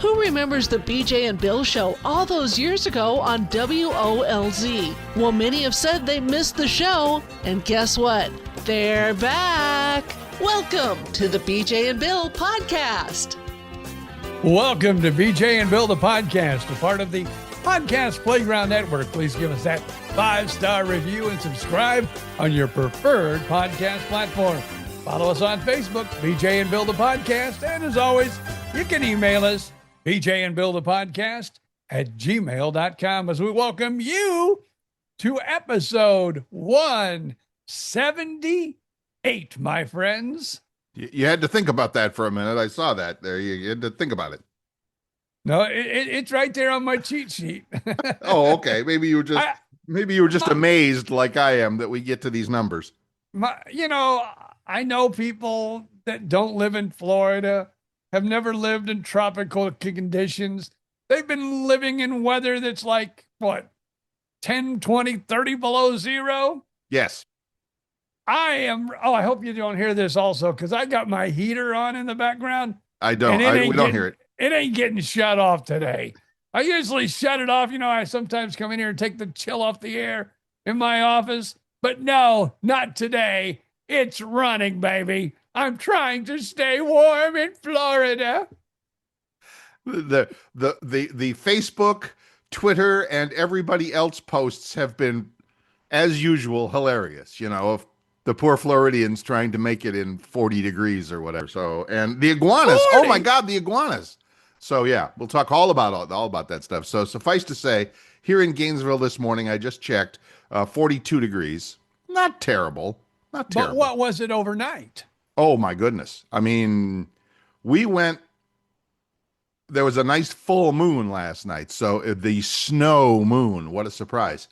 Who remembers the BJ and Bill show all those years ago on WOLZ? Well, many have said they missed the show, and guess what? They're back. Welcome to the BJ and Bill podcast. Welcome to BJ and Bill, the podcast, a part of the Podcast Playground Network. Please give us that 5-star review and subscribe on your preferred podcast platform. Follow us on Facebook, BJ and Bill, the podcast. And as always, you can email us, BJ and Bill, the podcast @gmail.com, as we welcome you to episode 178, my friends. You had to think about that for a minute. I saw that there. You had to think about it. No, it's right there on my cheat sheet. Oh, okay. Maybe you were just amazed like I am that we get to these numbers. I know people that don't live in Florida, have never lived in tropical conditions. They've been living in weather that's like, 10, 20, 30 below zero? Yes. I hope you don't hear this also, because I got my heater on in the background. I don't. We don't hear it. It ain't getting shut off today. I usually shut it off. I sometimes come in here and take the chill off the air in my office. But no, not today. It's running, baby. I'm trying to stay warm in Florida. The Facebook, Twitter, and everybody else posts have been, as usual, hilarious. Of the poor Floridians trying to make it in 40 degrees or whatever. So, and the iguanas. 40? Oh my God, the iguanas. So yeah, we'll talk all about that stuff. So suffice to say, here in Gainesville this morning, I just checked, 42 degrees. Not terrible. Not terrible. But what was it overnight? Oh my goodness. I mean, there was a nice full moon last night. So the snow moon, what a surprise.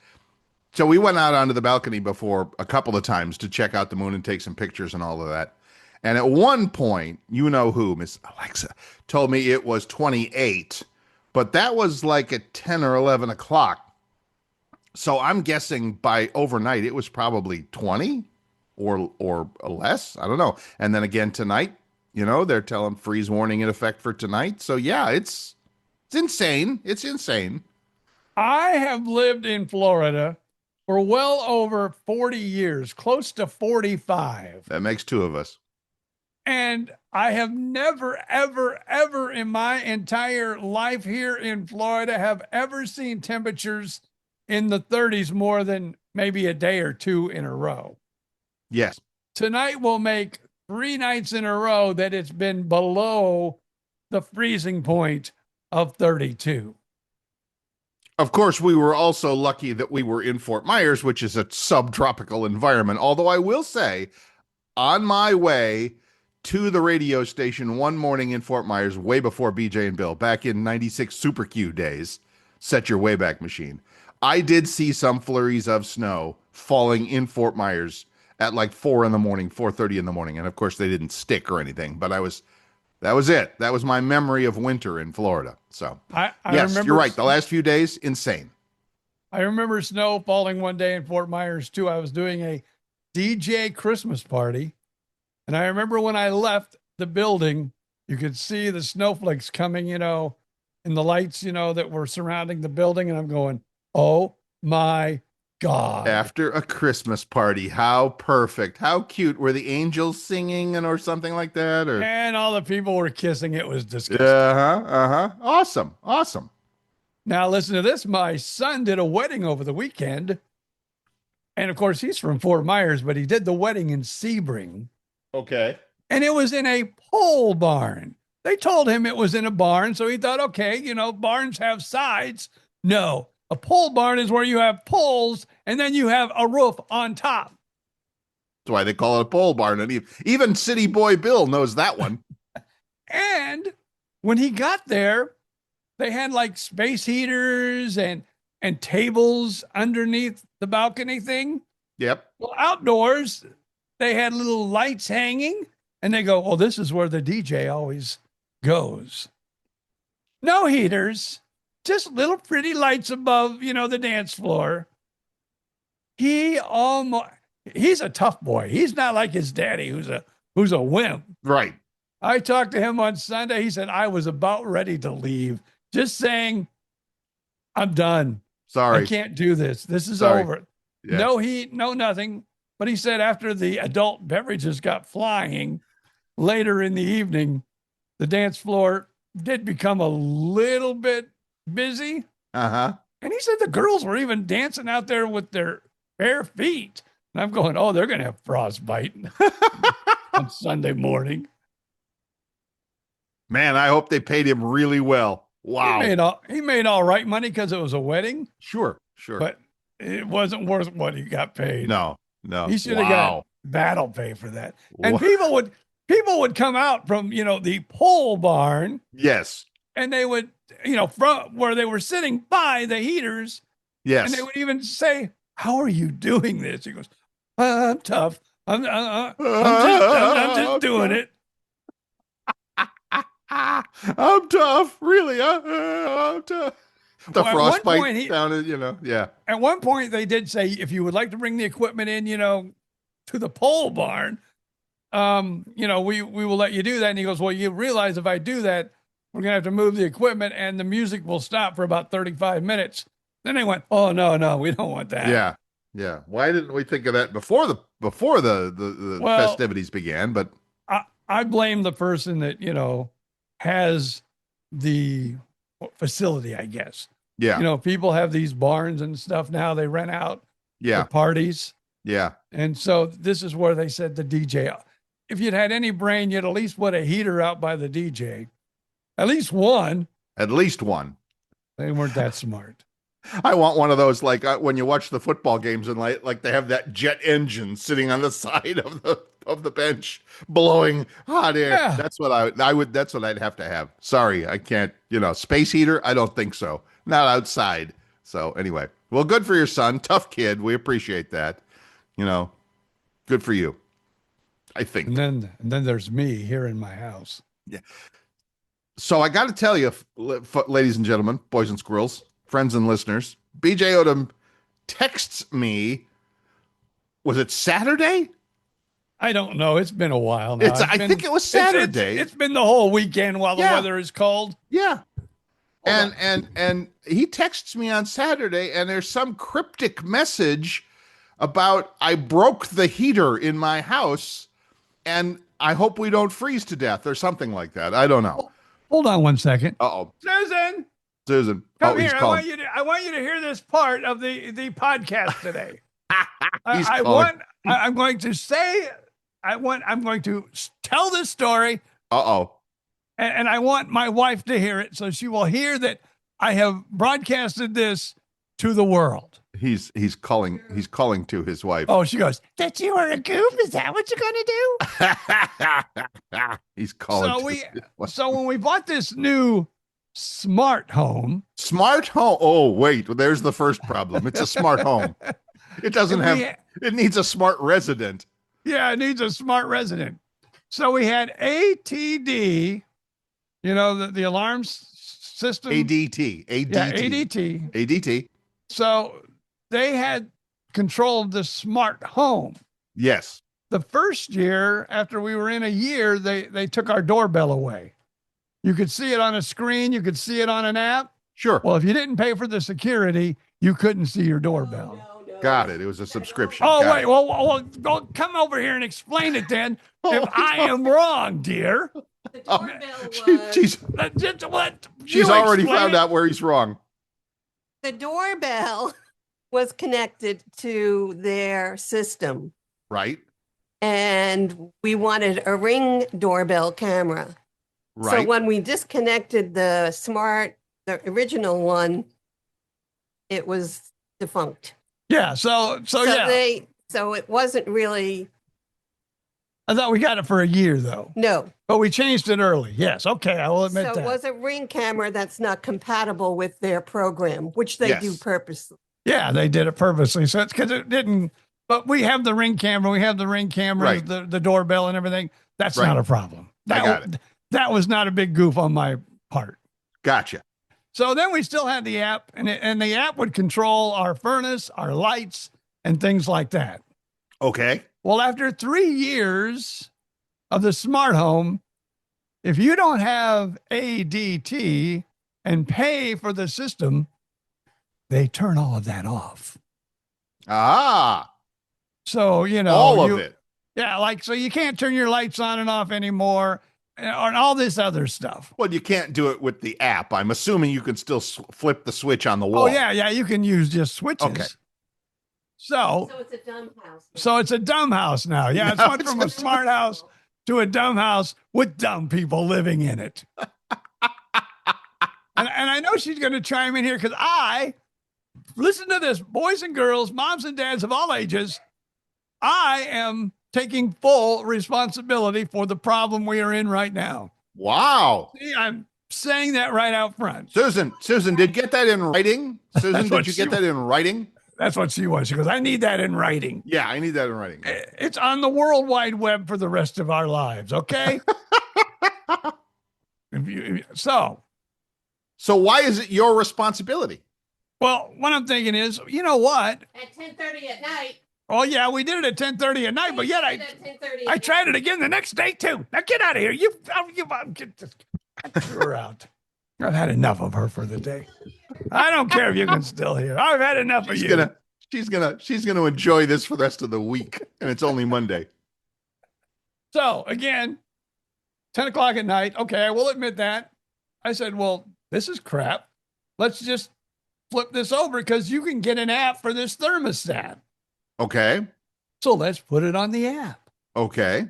So we went out onto the balcony before a couple of times to check out the moon and take some pictures and all of that. And at one point, Miss Alexa, told me it was 28, but that was like at 10 or 11 o'clock. So I'm guessing by overnight, it was probably 20 or less. I don't know. And then again tonight, they're telling freeze warning in effect for tonight. So yeah, it's insane. It's insane. I have lived in Florida for well over 40 years, close to 45. That makes two of us. And I have never, ever, ever in my entire life here in Florida have ever seen temperatures in the 30s more than maybe a day or two in a row. Yes. Tonight will make 3 nights in a row that it's been below the freezing point of 32. Of course, we were also lucky that we were in Fort Myers, which is a subtropical environment. Although I will say, on my way to the radio station one morning in Fort Myers, way before BJ and Bill, back in 96 Super Q days, set your Wayback Machine, I did see some flurries of snow falling in Fort Myers at like 4:30 in the morning. And of course, they didn't stick or anything, but that was it. That was my memory of winter in Florida. So, yes, you're right. The last few days, insane. I remember snow falling one day in Fort Myers, too. I was doing a DJ Christmas party. And I remember when I left the building, you could see the snowflakes coming, in the lights, that were surrounding the building. And I'm going, oh my God. After a Christmas party, how perfect, how cute. Were the angels singing or something like that? And all the people were kissing. It was disgusting. Awesome. Now listen to this. My son did a wedding over the weekend. And of course, he's from Fort Myers, but he did the wedding in Sebring. Okay. And it was in a pole barn. They told him it was in a barn. So he thought, okay, barns have sides. No, a pole barn is where you have poles and then you have a roof on top. That's why they call it a pole barn. And even City Boy Bill knows that one. And when he got there, they had like space heaters and tables underneath the balcony thing. Yep. Well, outdoors, they had little lights hanging, and they go, this is where the DJ always goes. No heaters, just little pretty lights above, the dance floor. He's a tough boy. He's not like his daddy, who's a wimp. Right. I talked to him on Sunday. He said, I was about ready to leave, just saying, I'm done. Sorry. I can't do this. This is Sorry. over. Yeah. No heat, no nothing. But he said after the adult beverages got flying later in the evening, the dance floor did become a little bit busy. Uh-huh. And he said the girls were even dancing out there with their bare feet. And I'm going, oh, they're going to have frostbite on Sunday morning. Man, I hope they paid him really well. Wow. He made all right money because it was a wedding. Sure. But it wasn't worth what he got paid. No. He should have got battle pay for that. And people would come out from, the pole barn. Yes. And they would, from where they were sitting by the heaters. Yes. And they would even say, how are you doing this? He goes, I'm tough. I'm just doing it. I'm tough. Really? I'm tough. The frostbite sounded, yeah. At one point, they did say, if you would like to bring the equipment in, to the pole barn, we will let you do that. And he goes, well, you realize if I do that, we're going to have to move the equipment and the music will stop for about 35 minutes. Then they went, oh, no, we don't want that. Yeah. Yeah. Why didn't we think of that before the festivities began? But I blame the person that, has the facility, I guess. Yeah. People have these barns and stuff now they rent out for parties. Yeah. And so this is where they said the DJ, if you'd had any brain, you'd at least put a heater out by the DJ. At least one. They weren't that smart. I want one of those, like when you watch the football games and like they have that jet engine sitting on the side of the bench blowing hot air. Yeah. That's what I would. That's what I'd have to have. Sorry, I can't. Space heater. I don't think so. Not outside. So anyway, well, good for your son. Tough kid. We appreciate that. Good for you. I think. And then there's me here in my house. Yeah. So I got to tell you, ladies and gentlemen, boys and squirrels, friends and listeners, BJ Odom texts me. Was it Saturday? I don't know. It's been a while now. I think it was Saturday. It's been the whole weekend while the weather is cold. Yeah. And he texts me on Saturday, and there's some cryptic message about I broke the heater in my house, and I hope we don't freeze to death or something like that. I don't know. Hold on one second. Uh-oh. Susan. Come here. I want you to hear this part of the podcast today. I'm going to tell this story. Uh-oh. And I want my wife to hear it so she will hear that I have broadcasted this to the world. He's calling to his wife. Oh, she goes, that you are a goof? Is that what you're going to do? He's calling. So when we bought this new smart home. Oh, wait, there's the first problem. It's a smart home. It doesn't it needs a smart resident. Yeah, it needs a smart resident. So we had ATD, the alarm system. ADT. Yeah, ADT. ADT. So they had controlled the smart home. Yes. The first year, after we were in a year, they took our doorbell away. You could see it on a screen. You could see it on an app. Sure. Well, if you didn't pay for the security, you couldn't see your doorbell. No. Got it. It was a subscription. Oh, wait. Well, go come over here and explain it then. If I am wrong, dear. The doorbell was... She's already found out where he's wrong. The doorbell was connected to their system. Right. And we wanted a Ring doorbell camera. Right. So when we disconnected the original one, it was defunct. Yeah. So it wasn't really. I thought we got it for a year though. No. But we changed it early. Yes. Okay. I will admit that. So it was a Ring camera that's not compatible with their program, which they do purposely. Yeah, they did it purposely. So it's because it didn't. But we have the Ring camera. We have the Ring camera, the doorbell and everything. That's not a problem. I got it. That was not a big goof on my part. Gotcha. So then we still had the app, and the app would control our furnace, our lights, and things like that. Okay. Well, after 3 years of the smart home, if you don't have ADT and pay for the system, they turn all of that off. Ah, So, all of it. Yeah, like, so you can't turn your lights on and off anymore and all this other stuff. Well, you can't do it with the app. I'm assuming you can still flip the switch on the wall. Oh, yeah, you can use just switches. Okay. So it's a dumb house. So it's a dumb house now. Yeah, it's went from a smart house to a dumb house with dumb people living in it. And I know she's going to chime in here because listen to this, boys and girls, moms and dads of all ages, I am taking full responsibility for the problem we are in right now. Wow. See, I'm saying that right out front. Susan, did you get that in writing? Susan, did you get that in writing? That's what she was. She goes, I need that in writing. Yeah, I need that in writing. It's on the World Wide Web for the rest of our lives, okay? So why is it your responsibility? Well, what I'm thinking is, you know what? At 10:30 at night. Oh, yeah, we did it at 10:30 at night, but yet I tried it again the next day, too. Now get out of here. Get her out. I've had enough of her for the day. I don't care if you can still hear. I've had enough of you. She's gonna enjoy this for the rest of the week, and it's only Monday. So, again, 10 o'clock at night. Okay, I will admit that. I said, well, this is crap. Let's just flip this over because you can get an app for this thermostat. Okay. So let's put it on the app. Okay.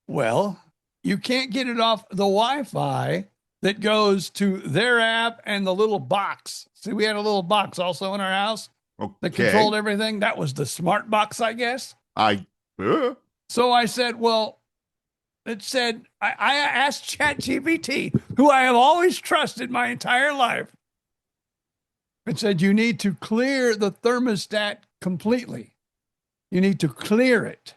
Well, you can't get it off the Wi-Fi that goes to their app and the little box. See, we had a little box also in our house that controlled everything. That was the smart box, I guess. So I said, well, I asked ChatGPT, who I have always trusted my entire life. It said, you need to clear the thermostat completely. You need to clear it.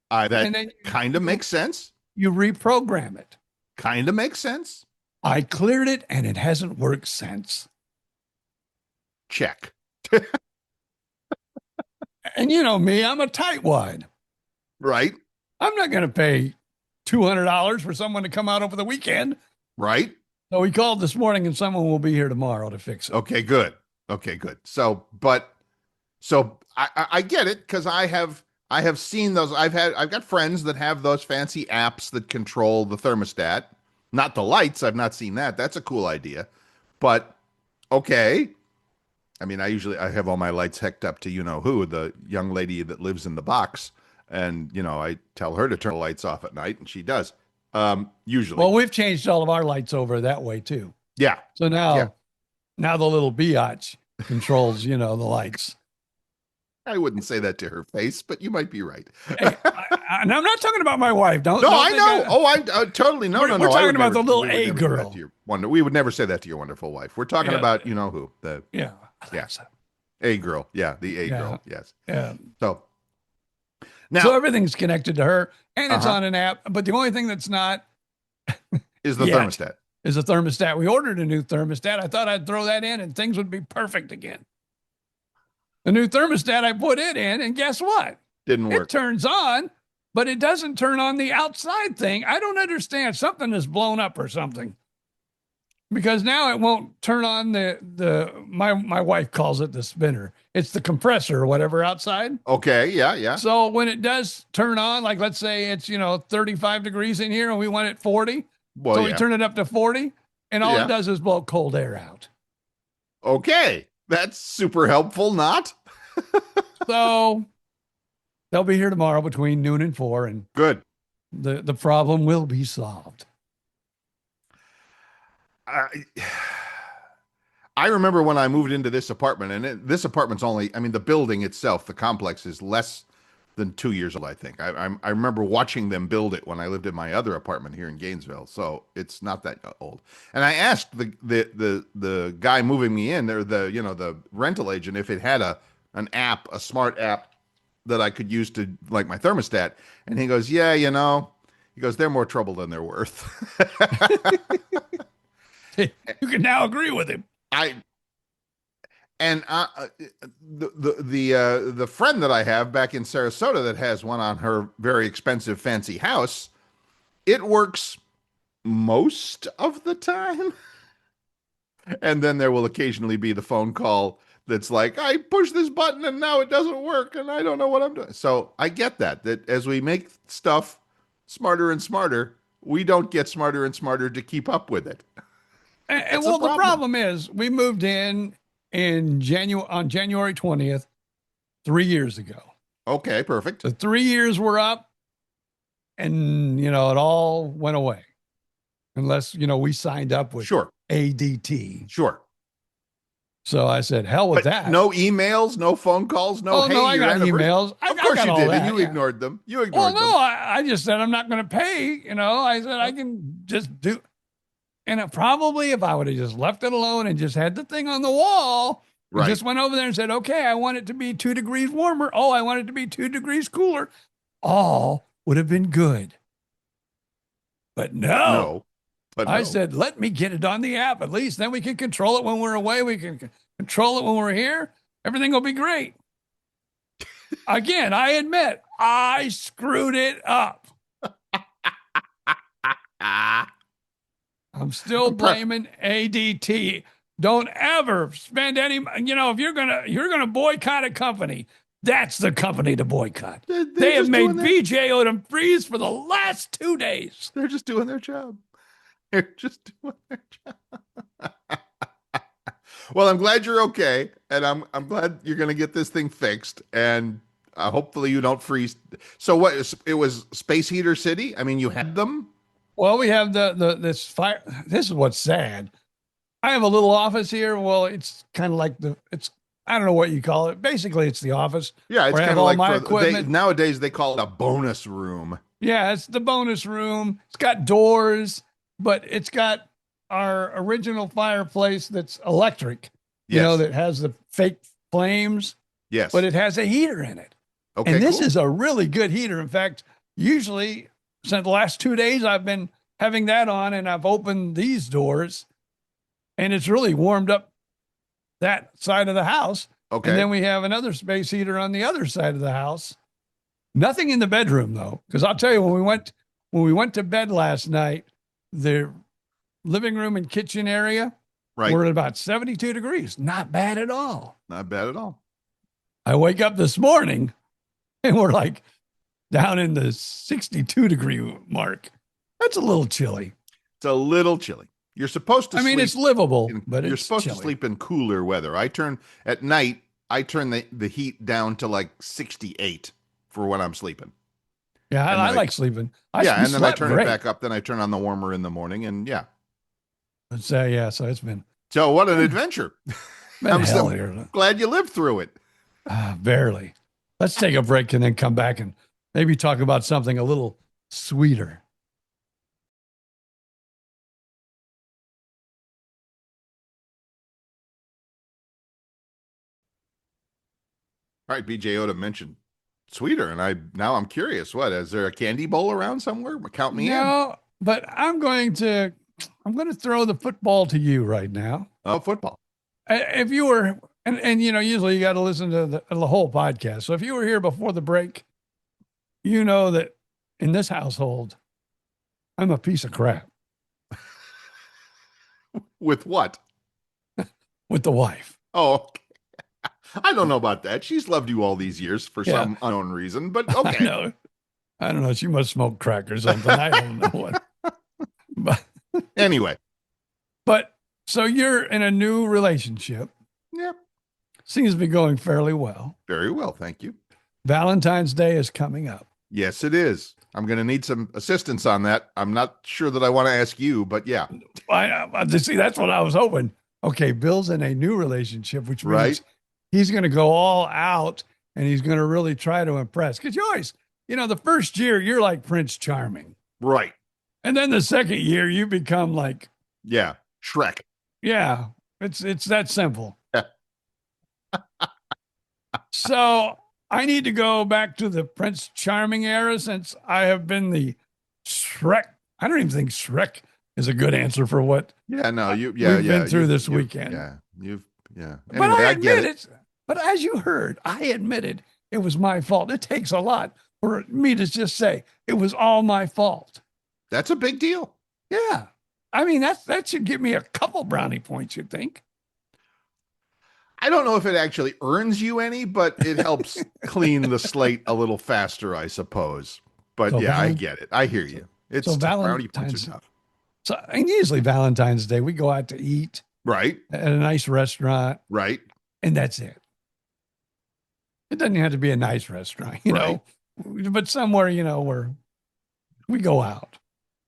That kind of makes sense. You reprogram it. Kind of makes sense. I cleared it and it hasn't worked since. Check. And you know me, I'm a tightwad. Right. I'm not going to pay $200 for someone to come out over the weekend. Right. So we called this morning and someone will be here tomorrow to fix it. Okay, good. So I get it because I have seen those. I've got friends that have those fancy apps that control the thermostat, not the lights. I've not seen that. That's a cool idea, but okay. I mean, I have all my lights hooked up to, who, the young lady that lives in the Bucs. And, I tell her to turn the lights off at night and she does. Usually. Well, we've changed all of our lights over that way too. Yeah. So now the little biatch controls, the lights. I wouldn't say that to her face, but you might be right. Hey, and I'm not talking about my wife. I know. I totally know. We're talking about the little A girl. We would never say that to your wonderful wife. We're talking about who A girl. Yeah, the A girl. Yes. Yeah. So everything's connected to her, and it's on an app. But the only thing that's not is the thermostat. Is a thermostat. We ordered a new thermostat. I thought I'd throw that in, and things would be perfect again. The new thermostat, I put it in, and guess what? Didn't work. It turns on, but it doesn't turn on the outside thing. I don't understand. Something is blown up or something. Because now it won't turn on my wife calls it the spinner. It's the compressor or whatever outside. Okay, yeah. So when it does turn on, like let's say it's 35 degrees in here and we want it 40. So we turn it up to 40 and all it does is blow cold air out. Okay. That's super helpful, not? So they'll be here tomorrow between noon and 4 and good. The problem will be solved. I remember when I moved into this apartment, and this apartment's the building itself, the complex is less than 2 years old, I think. I remember watching them build it when I lived in my other apartment here in Gainesville, so it's not that old. And I asked the guy moving me in, or the rental agent, if it had an app, a smart app that I could use to like my thermostat, and he goes, "Yeah, he goes, they're more trouble than they're worth." You can now agree with him. The friend that I have back in Sarasota that has one on her very expensive fancy house, it works most of the time. And then there will occasionally be the phone call that's like, I push this button and now it doesn't work and I don't know what I'm doing. So I get that as we make stuff smarter and smarter, we don't get smarter and smarter to keep up with it. And well, the problem is we moved in January on January 20th, 3 years ago. Okay, perfect. The 3 years were up and, it all went away unless, we signed up with ADT. Sure. So I said, hell with that. No emails, no phone calls, no. Oh, no, I got emails. Of course you did, and you ignored them. Well, no, I just said I'm not going to pay. I said I can just do. And probably if I would have just left it alone and just had the thing on the wall, just went over there and said, okay, I want it to be 2 degrees warmer. Oh, I want it to be 2 degrees cooler. All would have been good. But no. I said, let me get it on the app. At least then we can control it when we're away. We can control it when we're here. Everything will be great. Again, I admit I screwed it up. I'm still blaming ADT. Don't ever spend any, if you're gonna boycott a company, that's the company to boycott. They have made BJ Odom freeze for the last 2 days. They're just doing their job. They're just doing their job. Well, I'm glad you're okay, and I'm glad you're going to get this thing fixed, and hopefully you don't freeze. So what? It was Space Heater City. I mean, you had them. Well, we have this fire. This is what's sad. I have a little office here. Well, it's kind of like I don't know what you call it. Basically, it's the office. Yeah, it's kind of like my equipment. Nowadays they call it a bonus room. Yeah, it's the bonus room. It's got doors. But it's got our original fireplace that's electric, that has the fake flames. Yes. But it has a heater in it. Okay. And this is a really good heater. In fact, usually since the last 2 days, I've been having that on and I've opened these doors and it's really warmed up that side of the house. Okay. And then we have another space heater on the other side of the house. Nothing in the bedroom though. Because I'll tell you, when we went to bed last night, the living room and kitchen area were at about 72 degrees. Not bad at all. Not bad at all. I wake up this morning and we're like down in the 62 degree mark. That's a little chilly. It's a little chilly. You're supposed to sleep. It's livable, but you're supposed to sleep in cooler weather. At night, I turn the heat down to like 68 for when I'm sleeping. Yeah, I like sleeping. And then I turn it back up. Then I turn on the warmer in the morning, and So it's been. So what an adventure! I'm so glad you lived through it. Barely. Let's take a break and then come back and maybe talk about something a little sweeter. All right, BJ Odom mentioned sweeter, and I'm curious. What is there a candy bowl around somewhere? Count me in. No, but I'm going to throw the football to you right now. Oh, football! If you were, and usually you got to listen to the whole podcast. So if you were here before the break, you know that in this household, I'm a piece of crap. With what? With the wife. Oh, okay. I don't know about that. She's loved you all these years for some unknown reason, but okay. I don't know. She must smoke crack or something. I don't know what. But anyway. But so you're in a new relationship. Yep. Seems to be going fairly well. Very well. Thank you. Valentine's Day is coming up. Yes, it is. I'm going to need some assistance on that. I'm not sure that I want to ask you, but yeah. See, that's what I was hoping. Okay. Bill's in a new relationship, which means he's going to go all out and he's going to really try to impress. Because you always, the first year you're like Prince Charming. Right. And then the second year you become like. Yeah. Shrek. Yeah. It's that simple. So I need to go back to the Prince Charming era since I have been the Shrek. I don't even think Shrek is a good answer for what. Yeah. No, we've been through this weekend. Yeah. Anyway, but I admit it. But as you heard, I admitted it was my fault. It takes a lot for me to just say it was all my fault. That's a big deal. Yeah. I mean, that should give me a couple brownie points, you'd think. I don't know if it actually earns you any, but it helps clean the slate a little faster, I suppose. But So yeah, I get it. I hear you. It's so tough. Brownie points Valentine's. are tough. So and usually Valentine's Day, we go out to eat Right? at a nice restaurant, Right? and that's it. It doesn't have to be a nice restaurant, Right. but somewhere, where we go out.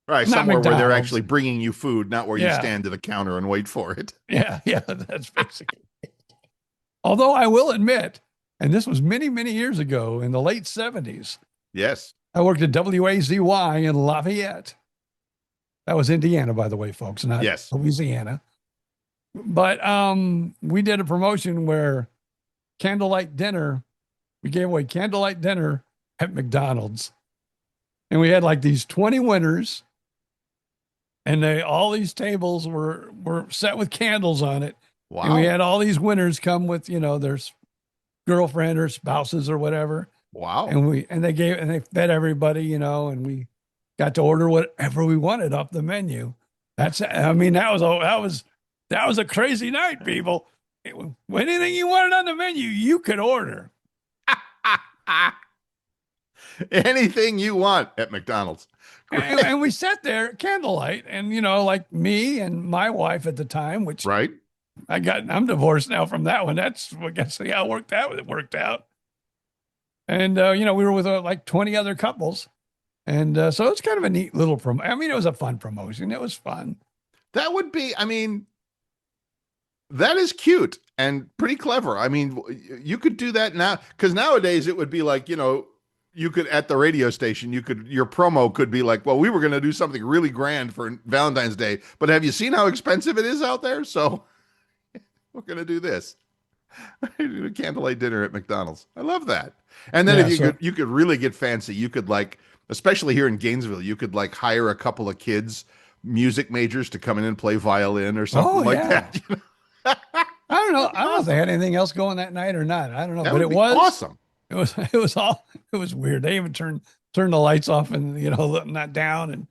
Right. Not Somewhere where they're McDonald's. actually bringing you food, not where you Yeah. stand to the counter and wait for it. Yeah, that's basically it. Although I will admit, and this was many, many years ago in the late 70s, Yes. I worked at WAZY in Lafayette. That was Indiana, by the way, folks, not Yes. Louisiana. But we did a promotion where we gave away candlelight dinner at McDonald's. And we had like these 20 winners, and all these tables were set with candles on it. Wow. And we had all these winners come with, their girlfriend or spouses or whatever. Wow. And they fed everybody, and we got to order whatever we wanted off the menu. That was a crazy night, people. Anything you wanted on the menu, you could order. Anything you want at McDonald's. And we sat there candlelight, and like me and my wife at the time, which Right? I'm divorced now from that one. That's how it worked out. And we were with like 20 other couples, and so it's kind of a neat little promo. I mean, it was a fun promotion. It was fun. That would be, that is cute and pretty clever. I mean, you could do that now, because nowadays it would be like, you could, at the radio station, your promo could be like, well, we were going to do something really grand for Valentine's Day, but have you seen how expensive it is out there? So we're going to do this. Do a candlelight dinner at McDonald's. I love that. And then you could really get fancy. You could, like, especially here in Gainesville, you could like hire a couple of kids, music majors, to come in and play violin or something that. I don't know. I don't know if they had anything else going that night or not. I don't know, That but would it be was awesome. It was weird. They even turned the lights off and, not down. And,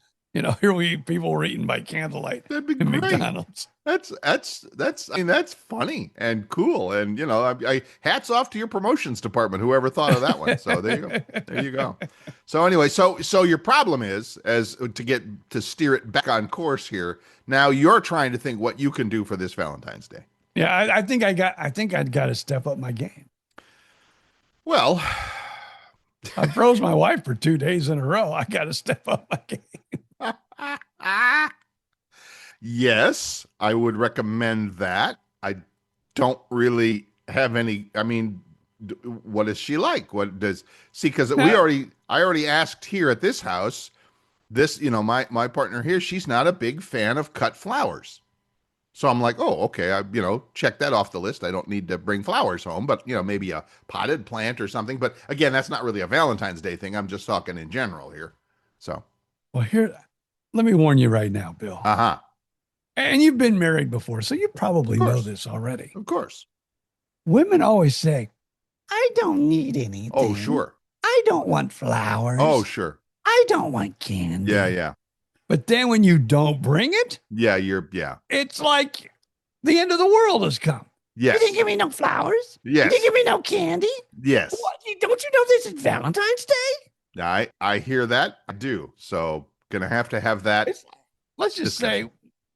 people were eating by candlelight. That'd be in great. McDonald's. That's funny and cool. And, I hats off to your promotions department, whoever thought of that one. So there you go. There you go. So anyway, so your problem is, to steer it back on course here. Now you're trying to think what you can do for this Valentine's Day. Yeah. I think I'd got to step up my game. Well, I froze my wife for 2 days in a row. I got to step up my game. yes, I would recommend that. I don't really have any. I mean, what is she like? Because I already asked here at this house. This, my partner here, she's not a big fan of cut flowers. So I'm like, oh, okay, I check that off the list. I don't need to bring flowers home, but maybe a potted plant or something. But again, that's not really a Valentine's Day thing. I'm just talking in general here. So, well, let me warn you right now, Bill. And you've been married before, so you probably know this already. Of course. Women always say, I don't need anything. Oh, sure. I don't want flowers. Oh, sure. I don't want candy. Yeah. But then when you don't bring it, it's like the end of the world has come. Yes. You didn't give me no flowers. Yes. You didn't give me no candy. Yes. What? Don't you know this is Valentine's Day? I hear that. I do. So gonna have to have that. Let's just say,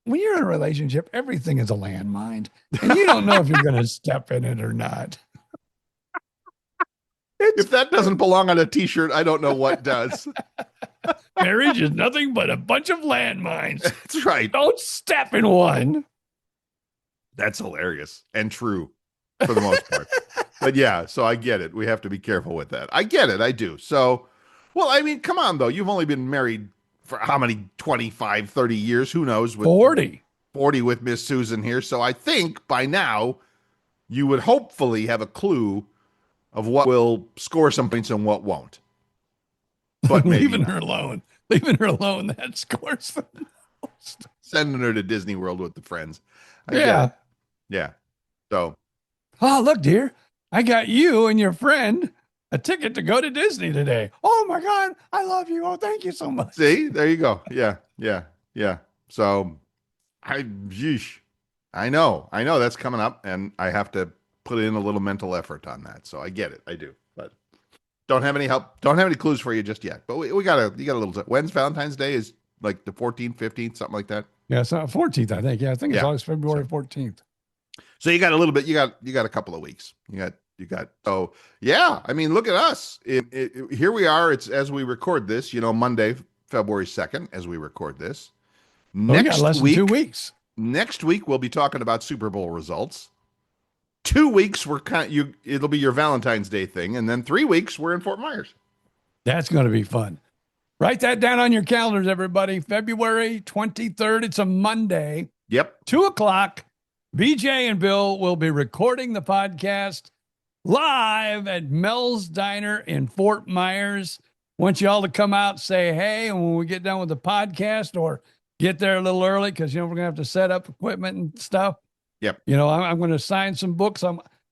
when you're in a relationship, everything is a landmine, and you don't know if you're going to step in it or not. If that doesn't belong on a T-shirt, I don't know what does. Marriage is nothing but a bunch of landmines. That's right. Don't step in one. That's hilarious and true for the most part. But yeah, so I get it. We have to be careful with that. I get it. I do. So, well, I mean, come on, though. You've only been married for how many, 25, 30 years? Who knows? 40 with Miss Susan here. So I think by now you would hopefully have a clue of what will score some points and what won't. But maybe leaving her alone, that scores the most. Sending her to Disney World with the friends. Yeah. So. Oh, look, dear, I got you and your friend a ticket to go to Disney today. Oh my God, I love you. Oh, thank you so much. See, there you go. Yeah. Yeah. So yeesh. I know that's coming up, and I have to put in a little mental effort on that. So I get it. I do, but don't have any help. Don't have any clues for you just yet. But you got a little. When's Valentine's Day? Is like the 14th, 15th, something like that. Yeah, it's 14th, I think. Yeah, I think it's Yeah. always February 14th. So you got a little bit. You got a couple of weeks. You got. So yeah. I mean, look at us. Here we are. It's as we record this. Monday, February 2nd, as we record this. We got less than 2 weeks. Next week we'll be talking about Super Bowl results. 2 weeks it'll be your Valentine's Day thing, and then 3 weeks we're in Fort Myers. That's going to be fun. Write that down on your calendars, everybody. February 23rd. It's a Monday. Yep. 2:00. BJ and Bill will be recording the podcast live at Mel's Diner in Fort Myers. Want you all to come out and say hey, and when we get done with the podcast, or get there a little early because we're gonna have to set up equipment and stuff. Yep. I'm going to sign some books.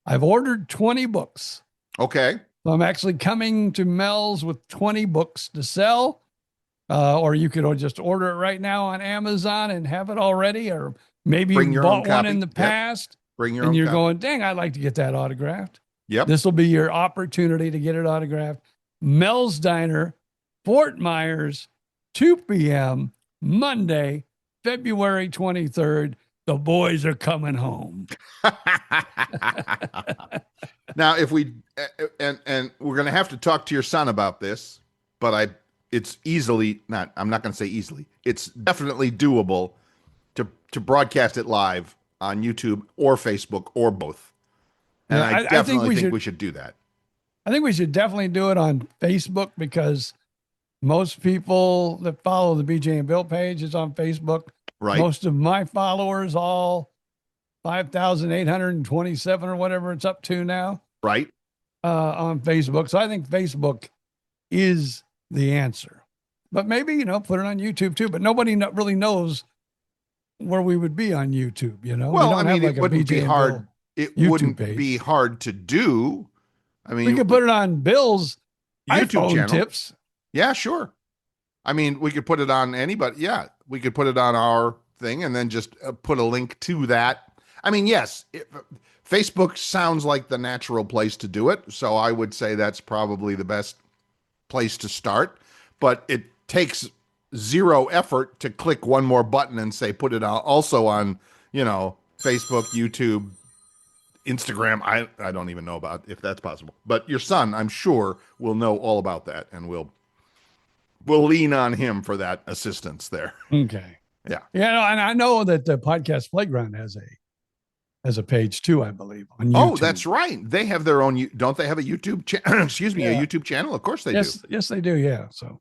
I've ordered 20 books. Okay. So I'm actually coming to Mel's with 20 books to sell. Or you could just order it right now on Amazon and have it already, or maybe you bought one in the past. Bring your and own you're copy. going, dang, I'd like to get that autographed. Yep. This will be your opportunity to get it autographed. Mel's Diner, Fort Myers, 2 p.m. Monday, February 23rd. The boys are coming home. Now, if we and we're going to have to talk to your son about this, but it's easily not. I'm not going to say easily. It's definitely doable to broadcast it live on YouTube or Facebook or both. And Yeah, I definitely think we should do that. I think we should definitely do it on Facebook, because most people that follow the BJ and Bill page is on Facebook. Right. Most of my followers, all 5,827 or whatever it's up to now, Right. On Facebook. So I think Facebook is the answer. But maybe, put it on YouTube too. But nobody really knows where we would be on YouTube, Well, I mean, it wouldn't be hard. It YouTube wouldn't page. be hard to do. I mean, We could put it on Bill's YouTube iPhone channel. tips. Yeah, sure. I mean, we could put it on anybody. Yeah, we could put it on our thing and then just put a link to that. I mean, yes, Facebook sounds like the natural place to do it. So I would say that's probably the best place to start. But it takes zero effort to click one more button and say, put it also on, Facebook, YouTube, Instagram. I don't even know about if that's possible. But your son, I'm sure, will know all about that, and we'll lean on him for that assistance there. Okay. Yeah. Yeah, and I know that the Podcast Playground has a page too, I believe, on YouTube. Oh, that's right. They have their own. Don't they have a YouTube excuse me, a YouTube channel? Of course they do. Yes, they do. Yeah. So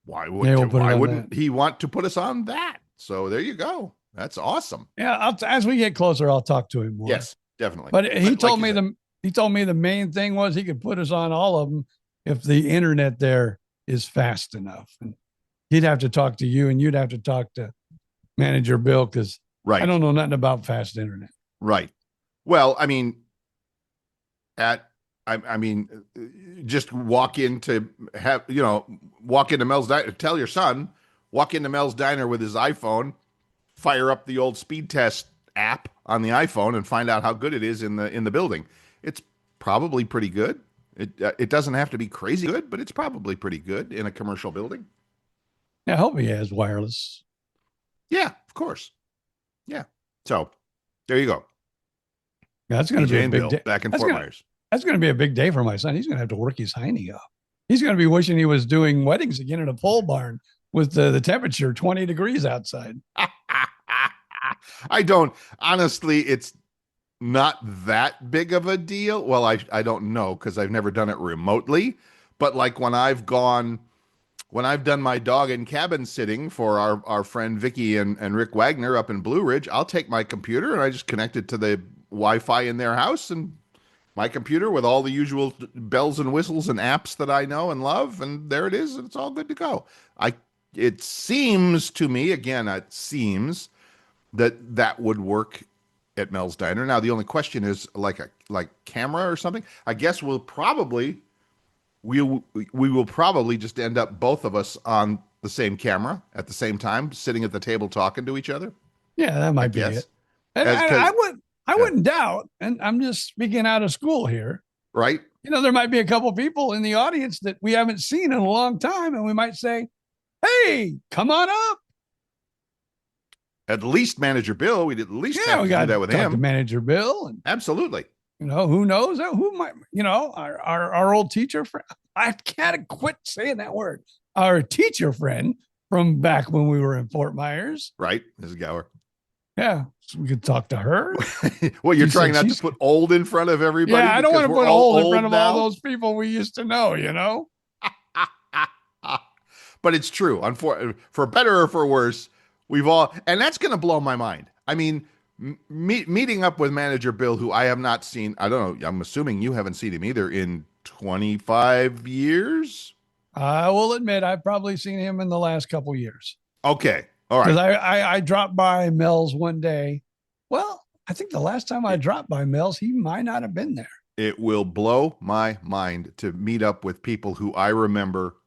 Why we'll wouldn't he want to put us on that? So there you go. That's awesome. yeah, as we get closer, I'll talk to him more. Yes, definitely. But he like told you me said. he told me the main thing was he could put us on all of them if the internet there is fast enough. And he'd have to talk to you, and you'd have to talk to Manager Bill, because Right. I don't know nothing about fast internet. Right. Well, I mean, just walk into Mel's Diner. Tell your son, walk into Mel's Diner with his iPhone, fire up the old speed test app on the iPhone, and find out how good it is in the building. It's probably pretty good. It doesn't have to be crazy good, but it's probably pretty good in a commercial building. Yeah, I hope he has wireless. Yeah, of course. Yeah. So there you go. Yeah, that's going to BJ be a and big Bill day. back in That's Fort gonna- Myers. That's going to be a big day for my son. He's going to have to work his hiney up. He's going to be wishing he was doing weddings again in a pole barn with the temperature 20 degrees outside. I don't, honestly, it's not that big of a deal. Well, I don't know, because I've never done it remotely, but like when I've done my dog and cabin sitting for our friend Vicky and Rick Wagner up in Blue Ridge, I'll take my computer and I just connect it to the Wi-Fi in their house, and my computer with all the usual bells and whistles and apps that I know and love, and there it is, and it's all good to go. It seems to me, again, that would work at Mel's Diner. Now, the only question is like camera or something. I guess we will probably just end up, both of us, on the same camera at the same time, sitting at the table talking to each other. Yeah, that might be guess. it. And I wouldn't doubt, and I'm just speaking out of school here. Right. There might be a couple people in the audience that we haven't seen in a long time, and we might say, "Hey, come on up." At least Manager Bill, we'd at least have we to got do that with him. To Manager Bill, and absolutely. who knows? Who might? Our old teacher friend. I can't quit saying that word. Our teacher friend from back when we were in Fort Myers. Right, Mrs. Gower. Yeah, so we could talk to her. Well, you're trying not to put old in front of everybody. Yeah, I don't want to put old in front of all those people we used to know. But it's true. For better or for worse, we've all, and that's going to blow my mind. I mean, meeting up with Manager Bill, who I have not seen, I don't know, I'm assuming you haven't seen him either, in 25 years? I will admit I've probably seen him in the last couple years. Okay. All right. Because I dropped by Mel's one day. Well, I think the last time I dropped by Mel's, he might not have been there. It will blow my mind to meet up with people who I remember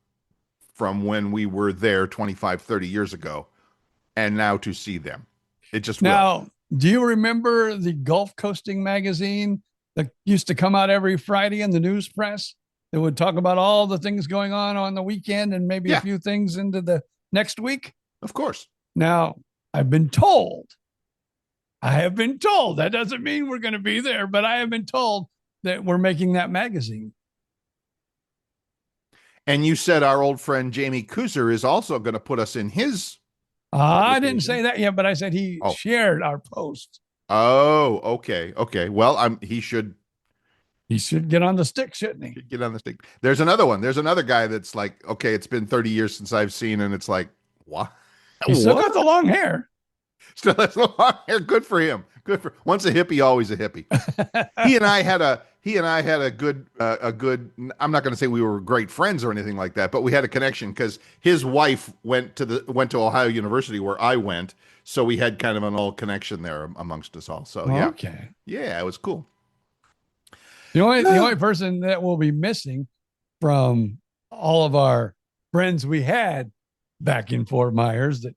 from when we were there 25, 30 years ago, and now to see them. It just will. Do you remember the Gulf Coasting magazine that used to come out every Friday in the news press that would talk about all the things going on the weekend and maybe a few things into the next week? Of course. Now, I have been told, that doesn't mean we're going to be there, but I have been told that we're making that magazine. And you said our old friend Jamie Kuser is also going to put us in his. I didn't say that yet, but I said he shared our post. Oh, okay. Okay. Well, he should get on the stick, shouldn't he? Get on the stick. There's another one. There's another guy that's like, okay, it's been 30 years since I've seen, and it's like, what? He still got the long hair. Still has the long hair. Good for him. Once a hippie, always a hippie. He and I had a good, I'm not going to say we were great friends or anything like that, but we had a connection because his wife went to Ohio University where I went. So we had kind of an old connection there amongst us all. So yeah. Okay. Yeah, it was cool. The only person that will be missing from all of our friends we had back in Fort Myers that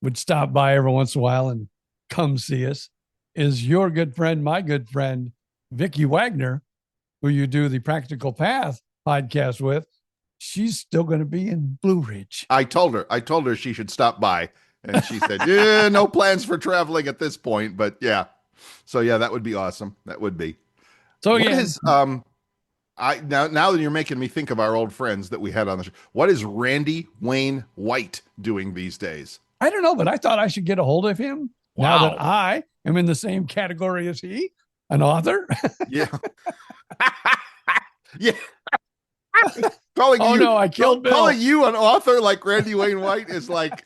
would stop by every once in a while and come see us is your good friend, my good friend, Vicki Wagner, who you do the Practical Path podcast with. She's still going to be in Blue Ridge. I told her she should stop by, and she said, "Yeah, no plans for traveling at this point." But yeah, so yeah, that would be awesome. That would be. So now that you're making me think of our old friends that we had on the show, what is Randy Wayne White doing these days? I don't know, but I thought I should get a hold of him. Wow. Now that I am in the same category as he, an author. Yeah. Yeah. I killed Bill. Calling you an author like Randy Wayne White is like,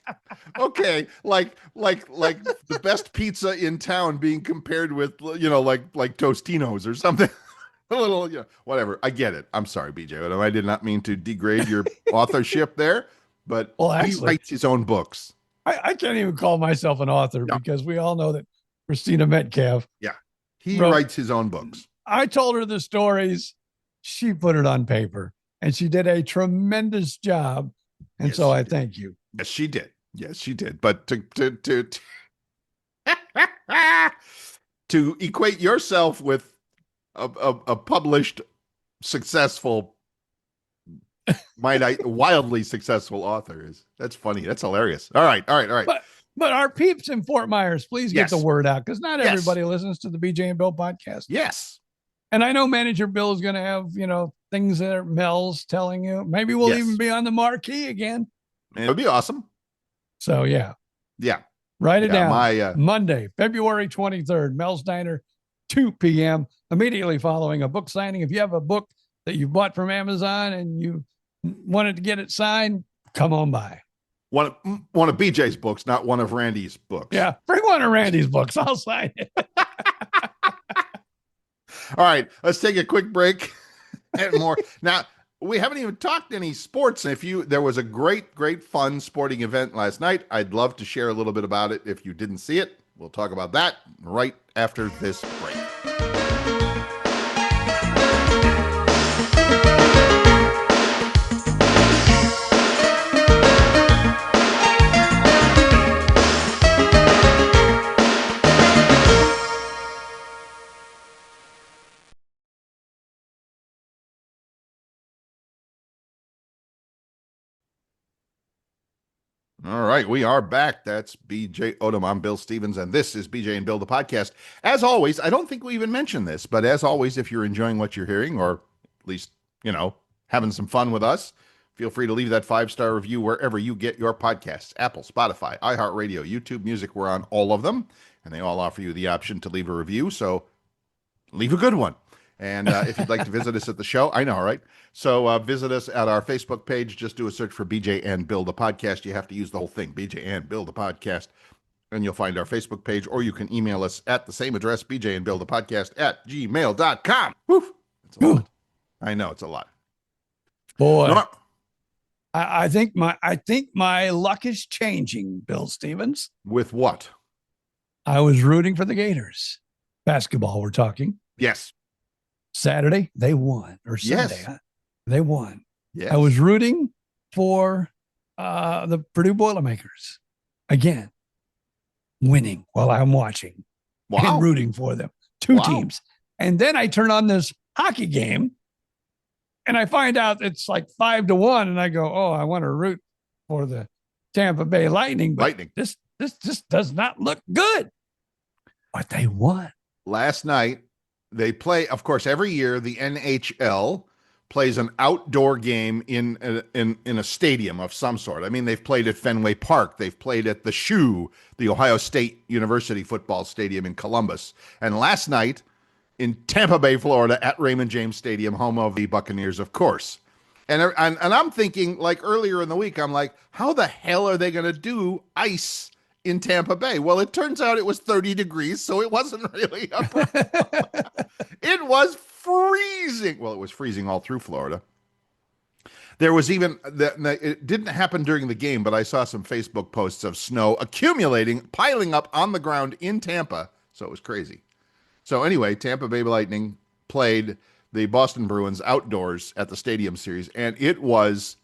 okay, like the best pizza in town being compared with, like Tostinos or something. A little, whatever. I get it. I'm sorry, BJ. I did not mean to degrade your authorship there, but he writes his own books. I can't even call myself an author because we all know that Christina Metcalf. Yeah. He writes his own books. I told her the stories. She put it on paper and she did a tremendous job. And so I thank you. Yes, she did. Yes, she did. But to equate yourself with a published, successful, wildly successful author that's funny. That's hilarious. All right. But our peeps in Fort Myers, please get the word out because not everybody listens to the BJ and Bill podcast. Yes. And I know Manager Bill is going to have, things that Mel's telling you. Maybe we'll even be on the marquee again. It would be awesome. So, yeah. Yeah. Write it down. Monday, February 23rd, Mel's Diner, 2 p.m., immediately following a book signing. If you have a book that you bought from Amazon and you wanted to get it signed, come on by. One of BJ's books, not one of Randy's books. Yeah, bring one of Randy's books. I'll sign it. All right, let's take a quick break and more. Now, we haven't even talked any sports. There was a great fun sporting event last night. I'd love to share a little bit about it. If you didn't see it, we'll talk about that right after this break. All right, we are back. That's BJ Odom. I'm Bill Stevens, and this is BJ and Bill, the podcast. As always, I don't think we even mentioned this, but as always, if you're enjoying what you're hearing, or at least, having some fun with us, feel free to leave that 5-star review wherever you get your podcasts. Apple, Spotify, iHeartRadio, YouTube Music. We're on all of them, and they all offer you the option to leave a review, so leave a good one. And if you'd like to visit us at the show, I know, right? So visit us at our Facebook page. Just do a search for BJ and Bill, the podcast. You have to use the whole thing, BJ and Bill, the podcast, and you'll find our Facebook page, or you can email us at the same address, BJ and Bill, the podcast at gmail.com. Woof. It's a lot. I know, it's a lot. Boy, No, I think my luck is changing, Bill Stevens. with what? I was rooting for the Gators. Basketball, we're talking. Yes. Saturday, they won. Or Sunday, Yes. they won. Yes. I was rooting for the Purdue Boilermakers. Again, winning while I'm watching and rooting for them. Two teams. And then I turn on this hockey game and I find out it's like 5-1. And I go, oh, I want to root for the Tampa Bay Lightning. But this just does not look good. But they won. Last night, they play, of course, every year, the NHL plays an outdoor game in a stadium of some sort. I mean, they've played at Fenway Park. They've played at the Shoe, the Ohio State University football stadium in Columbus. And last night in Tampa Bay, Florida, at Raymond James Stadium, home of the Buccaneers, of course. And I'm thinking, like earlier in the week, I'm like, how the hell are they going to do ice in Tampa Bay? Well, it turns out it was 30 degrees, so it wasn't really a problem. It was freezing. Well, it was freezing all through Florida. There was even, it didn't happen during the game, but I saw some Facebook posts of snow accumulating, piling up on the ground in Tampa. So it was crazy. So anyway, Tampa Bay Lightning played the Boston Bruins outdoors at the Stadium Series, and it was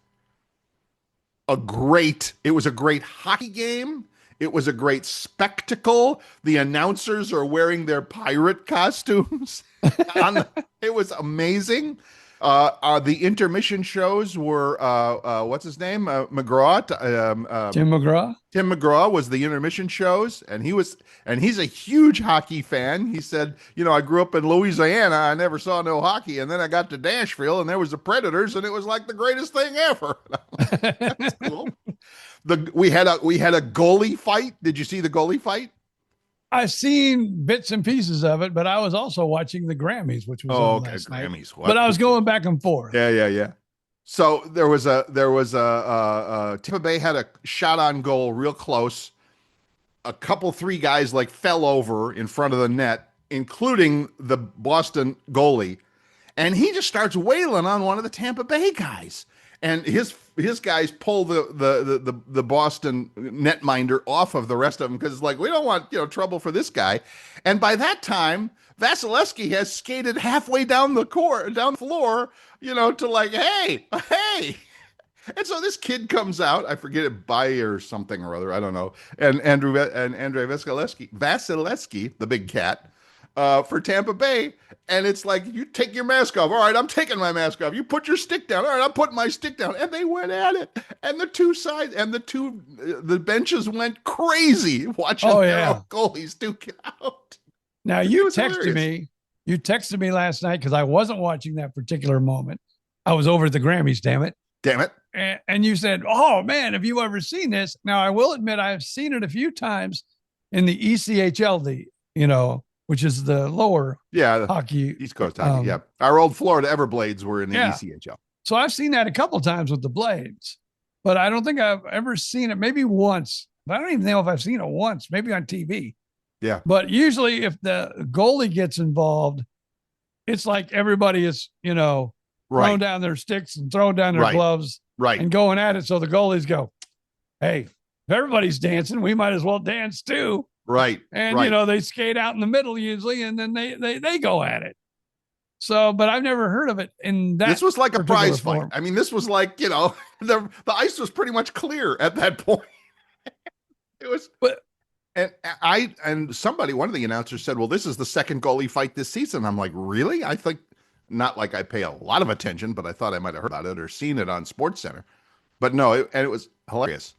a great hockey game. It was a great spectacle. The announcers are wearing their pirate costumes. It was amazing. The intermission shows were, what's his name? McGraw. Tim McGraw. Tim McGraw was the intermission shows, and he's a huge hockey fan. He said, I grew up in Louisiana. I never saw no hockey. And then I got to Nashville and there was the Predators, and it was like the greatest thing ever. That's cool. We had a goalie fight. Did you see the goalie fight? I've seen bits and pieces of it, but I was also watching the Grammys, which was on last Grammys. Night. But I was going back and forth. Yeah. So there was a Tampa Bay had a shot on goal real close. Three guys like fell over in front of the net, including the Boston goalie, and he just starts wailing on one of the Tampa Bay guys. And his guys pull the Boston netminder off of the rest of them because it's like, we don't want trouble for this guy. And by that time, Vasilevsky has skated halfway down the floor, to like, hey. And so this kid comes out, I forget it, Bay or something or other, I don't know. And Andrei Vasilevsky, the big cat, for Tampa Bay. And it's like, you take your mask off. All right, I'm taking my mask off. You put your stick down. All right, I'm putting my stick down. And they went at it. And the two sides and the benches went crazy watching their goalies duke it out. Now you texted me last night because I wasn't watching that particular moment. I was over at the Grammys, damn it. And you said, oh man, have you ever seen this? Now I will admit I've seen it a few times in the ECHL, which is the lower hockey. East Coast hockey, Our old Florida Everblades were in the ECHL. So I've seen that a couple of times with the Blades, but I don't think I've ever seen it, maybe once. But I don't even know if I've seen it once, maybe on TV. Yeah. But usually if the goalie gets involved, it's like everybody is, throwing down their sticks and throwing down their gloves and going at it. So the goalies go, hey, if everybody's dancing, we might as well dance too. Right. And, they skate out in the middle usually, and then they go at it. So, but I've never heard of it in that. This was like a prize form. fight. I mean, this was like, the ice was pretty much clear at that point. It was, and one of the announcers said, well, this is the second goalie fight this season. I'm like, really? I think not like I pay a lot of attention, but I thought I might have heard about it or seen it on SportsCenter. But no, and it was hilarious.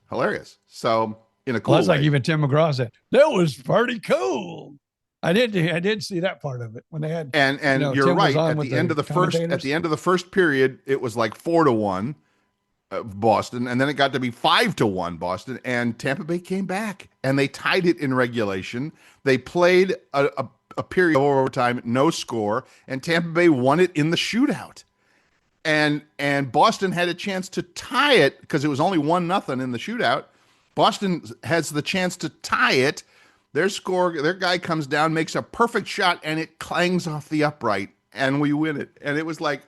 So in a cool Well, that's way. like even Tim McGraw said, that was pretty cool. I did see that part of it when they had, And you're Tim was right. on At with the end of the commentators. end of the first period, it was like 4-1 Boston, and then it got to be 5-1 Boston, and Tampa Bay came back and they tied it in regulation. They played a period of overtime, no score, and Tampa Bay won it in the shootout. And Boston had a chance to tie it because it was only 1-0 in the shootout. Boston has the chance to tie it. Their guy comes down, makes a perfect shot, and it clangs off the upright, and we win it. And it was like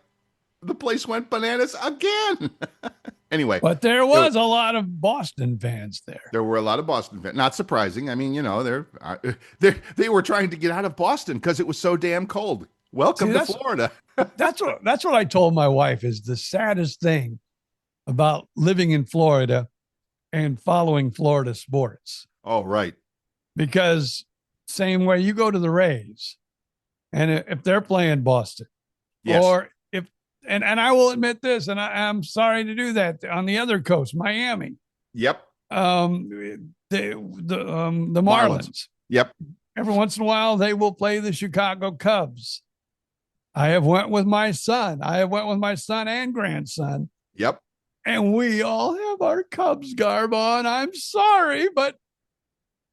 the place went bananas again. Anyway, But there was a lot of Boston fans there. There were a lot of Boston fans. Not surprising. I mean, they were trying to get out of Boston because it was so damn cold. Welcome to Florida. That's what I told my wife is the saddest thing about living in Florida and following Florida sports. Oh, right. Because same way you go to the Rays, and if they're playing Boston, yes. or if and I will admit this, and I'm sorry to do that on the other coast, Miami. Yep. The Marlins. Yep. Every once in a while, they will play the Chicago Cubs. I have went with my son. And grandson. Yep. And we all have our Cubs garb on. I'm sorry, but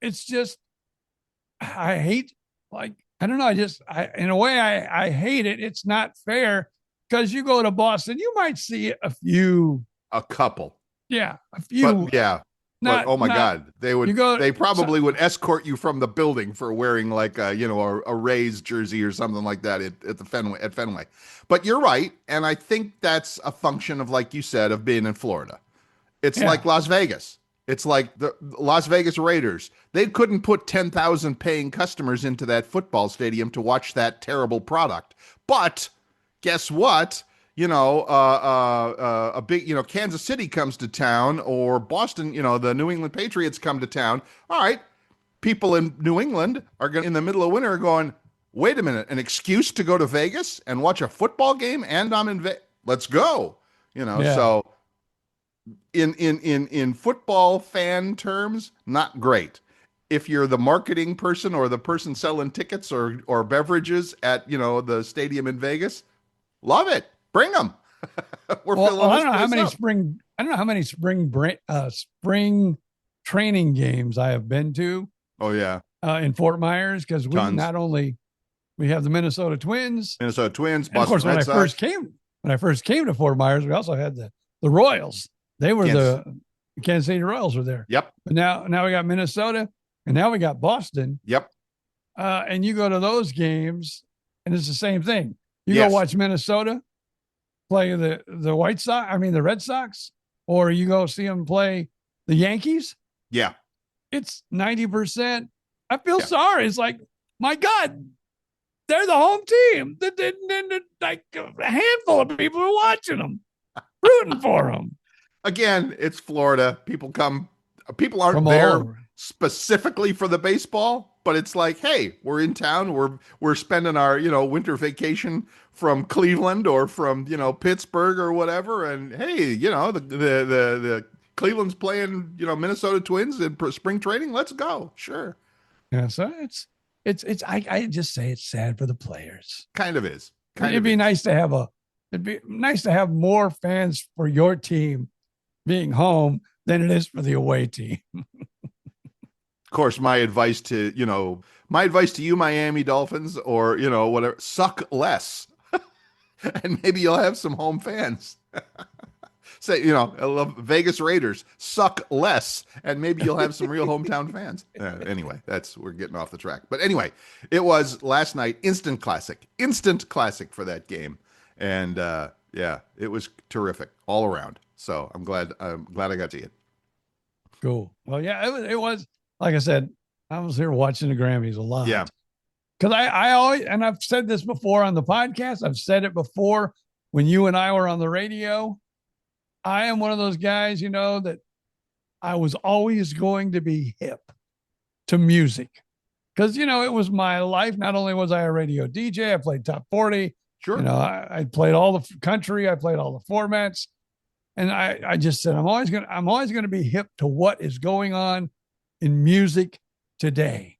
it's just, I hate, like, I don't know. In a way, I hate it. It's not fair because you go to Boston, you might see a couple. Yeah. A few. But, yeah. But, oh my God, they probably would escort you from the building for wearing like a Rays jersey or something like that at Fenway. But you're right, and I think that's a function of, like you said, of being in Florida. It's like Las Vegas. It's like the Las Vegas Raiders. They couldn't put 10,000 paying customers into that football stadium to watch that terrible product. But guess what? A big, Kansas City comes to town, or Boston, the New England Patriots come to town. All right. People in New England are going in the middle of winter going, wait a minute, an excuse to go to Vegas and watch a football game, and I'm in Vegas. Let's go. So in football fan terms, not great. If you're the marketing person or the person selling tickets or beverages at, the stadium in Vegas, love it. Bring them. I don't know how many spring training games I have been to. Oh yeah, in Fort Myers, because we have the Minnesota Twins. Boston of course, Red Sox. when I first came to Fort Myers, we also had the Royals. They were the Kansas City Royals were there. Yep. But now we got Minnesota, and now we got Boston. Yep. And you go to those games, and it's the same thing. You go watch Minnesota play the White Sox, the Red Sox, or you go see them play the Yankees. Yeah. It's 90%. I feel sorry. It's like, my God, they're the home team. Like a handful of people are watching them, rooting for them. Again, it's Florida. People aren't there specifically for the baseball, but it's like, hey, we're in town. We're spending our, winter vacation from Cleveland or from, Pittsburgh or whatever. And hey, the Cleveland's playing, Minnesota Twins in spring training. Let's go. Sure. Yeah. So I just say it's sad for the players. Kind of is. It'd be nice to have more fans for your team being home than it is for the away team. Of course, my advice to you, Miami Dolphins, or, whatever, suck less. And maybe you'll have some home fans. Say, I love Vegas Raiders, suck less, and maybe you'll have some real hometown fans. Anyway, we're getting off the track. But anyway, it was last night, instant classic for that game. And it was terrific all around. So I'm glad I got to see it. Cool. Well, yeah, it was, like I said, I was here watching the Grammys a lot. Yeah. Because I always, and I've said this before on the podcast, I've said it before when you and I were on the radio. I am one of those guys, that I was always going to be hip to music. Because, it was my life. Not only was I a radio DJ, I played top 40. Sure. I played all the country. I played all the formats. And I just said, I'm always going to be hip to what is going on in music today,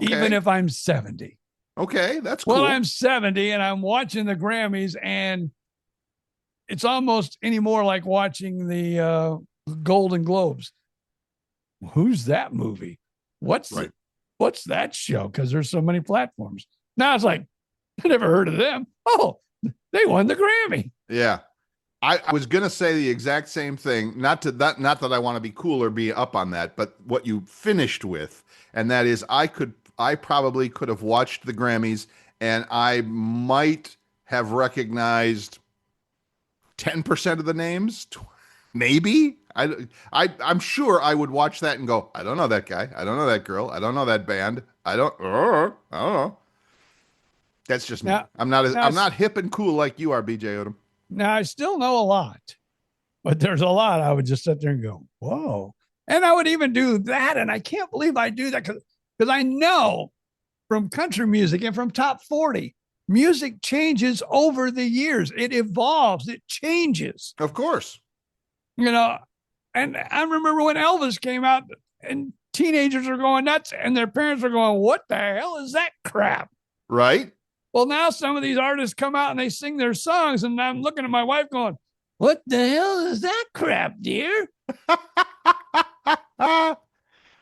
even if I'm 70. Okay, that's cool. Well, I'm 70 and I'm watching the Grammys, and it's almost anymore like watching the Golden Globes. Who's that movie? What's that show? Because there's so many platforms. Now it's like, I never heard of them. Oh, they won the Grammy. Yeah. I was going to say the exact same thing, not that I want to be cool or be up on that, but what you finished with, and that is I probably could have watched the Grammys and I might have recognized 10% of the names, maybe. I'm sure I would watch that and go, I don't know that guy. I don't know that girl. I don't know that band. I don't know. That's just me. I'm not hip and cool like you are, BJ Odom. Now, I still know a lot, but there's a lot I would just sit there and go, whoa. And I would even do that. And I can't believe I do that because I know from country music and from top 40, music changes over the years. It evolves. It changes. Of course. You know, and I remember when Elvis came out and teenagers are going nuts and their parents are going, what the hell is that crap? Right. Well, now some of these artists come out and they sing their songs, and I'm looking at my wife going, what the hell is that crap, dear? All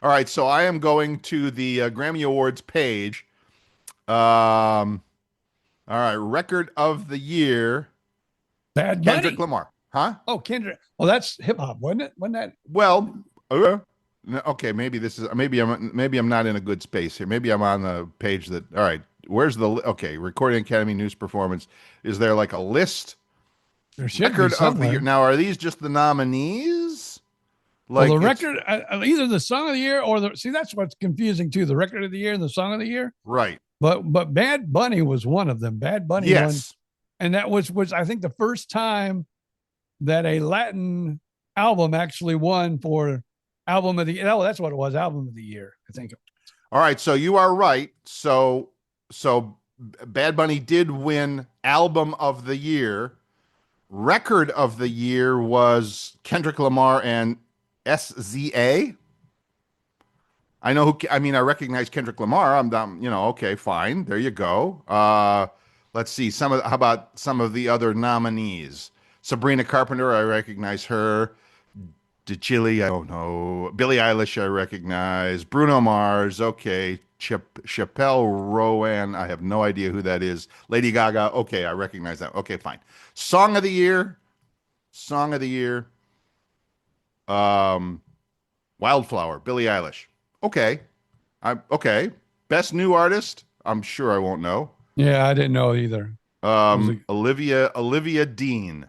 right, so I am going to the Grammy Awards page. All right, record of the year. Bad Bunny. Kendrick Lamar. Huh? Oh, Kendrick. Well, that's hip hop, wasn't it? Wasn't that? Well, okay, maybe I'm not in a good space here. Maybe I'm on the page that, all right, where's Recording Academy News Performance. Is there like a list? There should record be somewhere. of the year. Now, are these just the nominees? Like the record, either the song of the year or that's what's confusing too. The record of the year and the song of the year. Right. But Bad Bunny was one of them. Bad Bunny won. And that was I think the first time that a Latin album actually won for album of the year. Oh, that's what it was. Album of the year, I think. All right. So you are right. So Bad Bunny did win album of the year. Record of the year was Kendrick Lamar and SZA. I recognize Kendrick Lamar. I'm okay, fine. There you go. Let's see. How about some of the other nominees? Sabrina Carpenter, I recognize her. DeChili, I don't know. Billie Eilish, I recognize. Bruno Mars, okay. Chappelle Rowan, I have no idea who that is. Lady Gaga, okay, I recognize that. Okay, fine. Song of the year. Wildflower, Billie Eilish. Okay. Okay. Best new artist, I'm sure I won't know. Yeah, I didn't know either. Olivia Dean.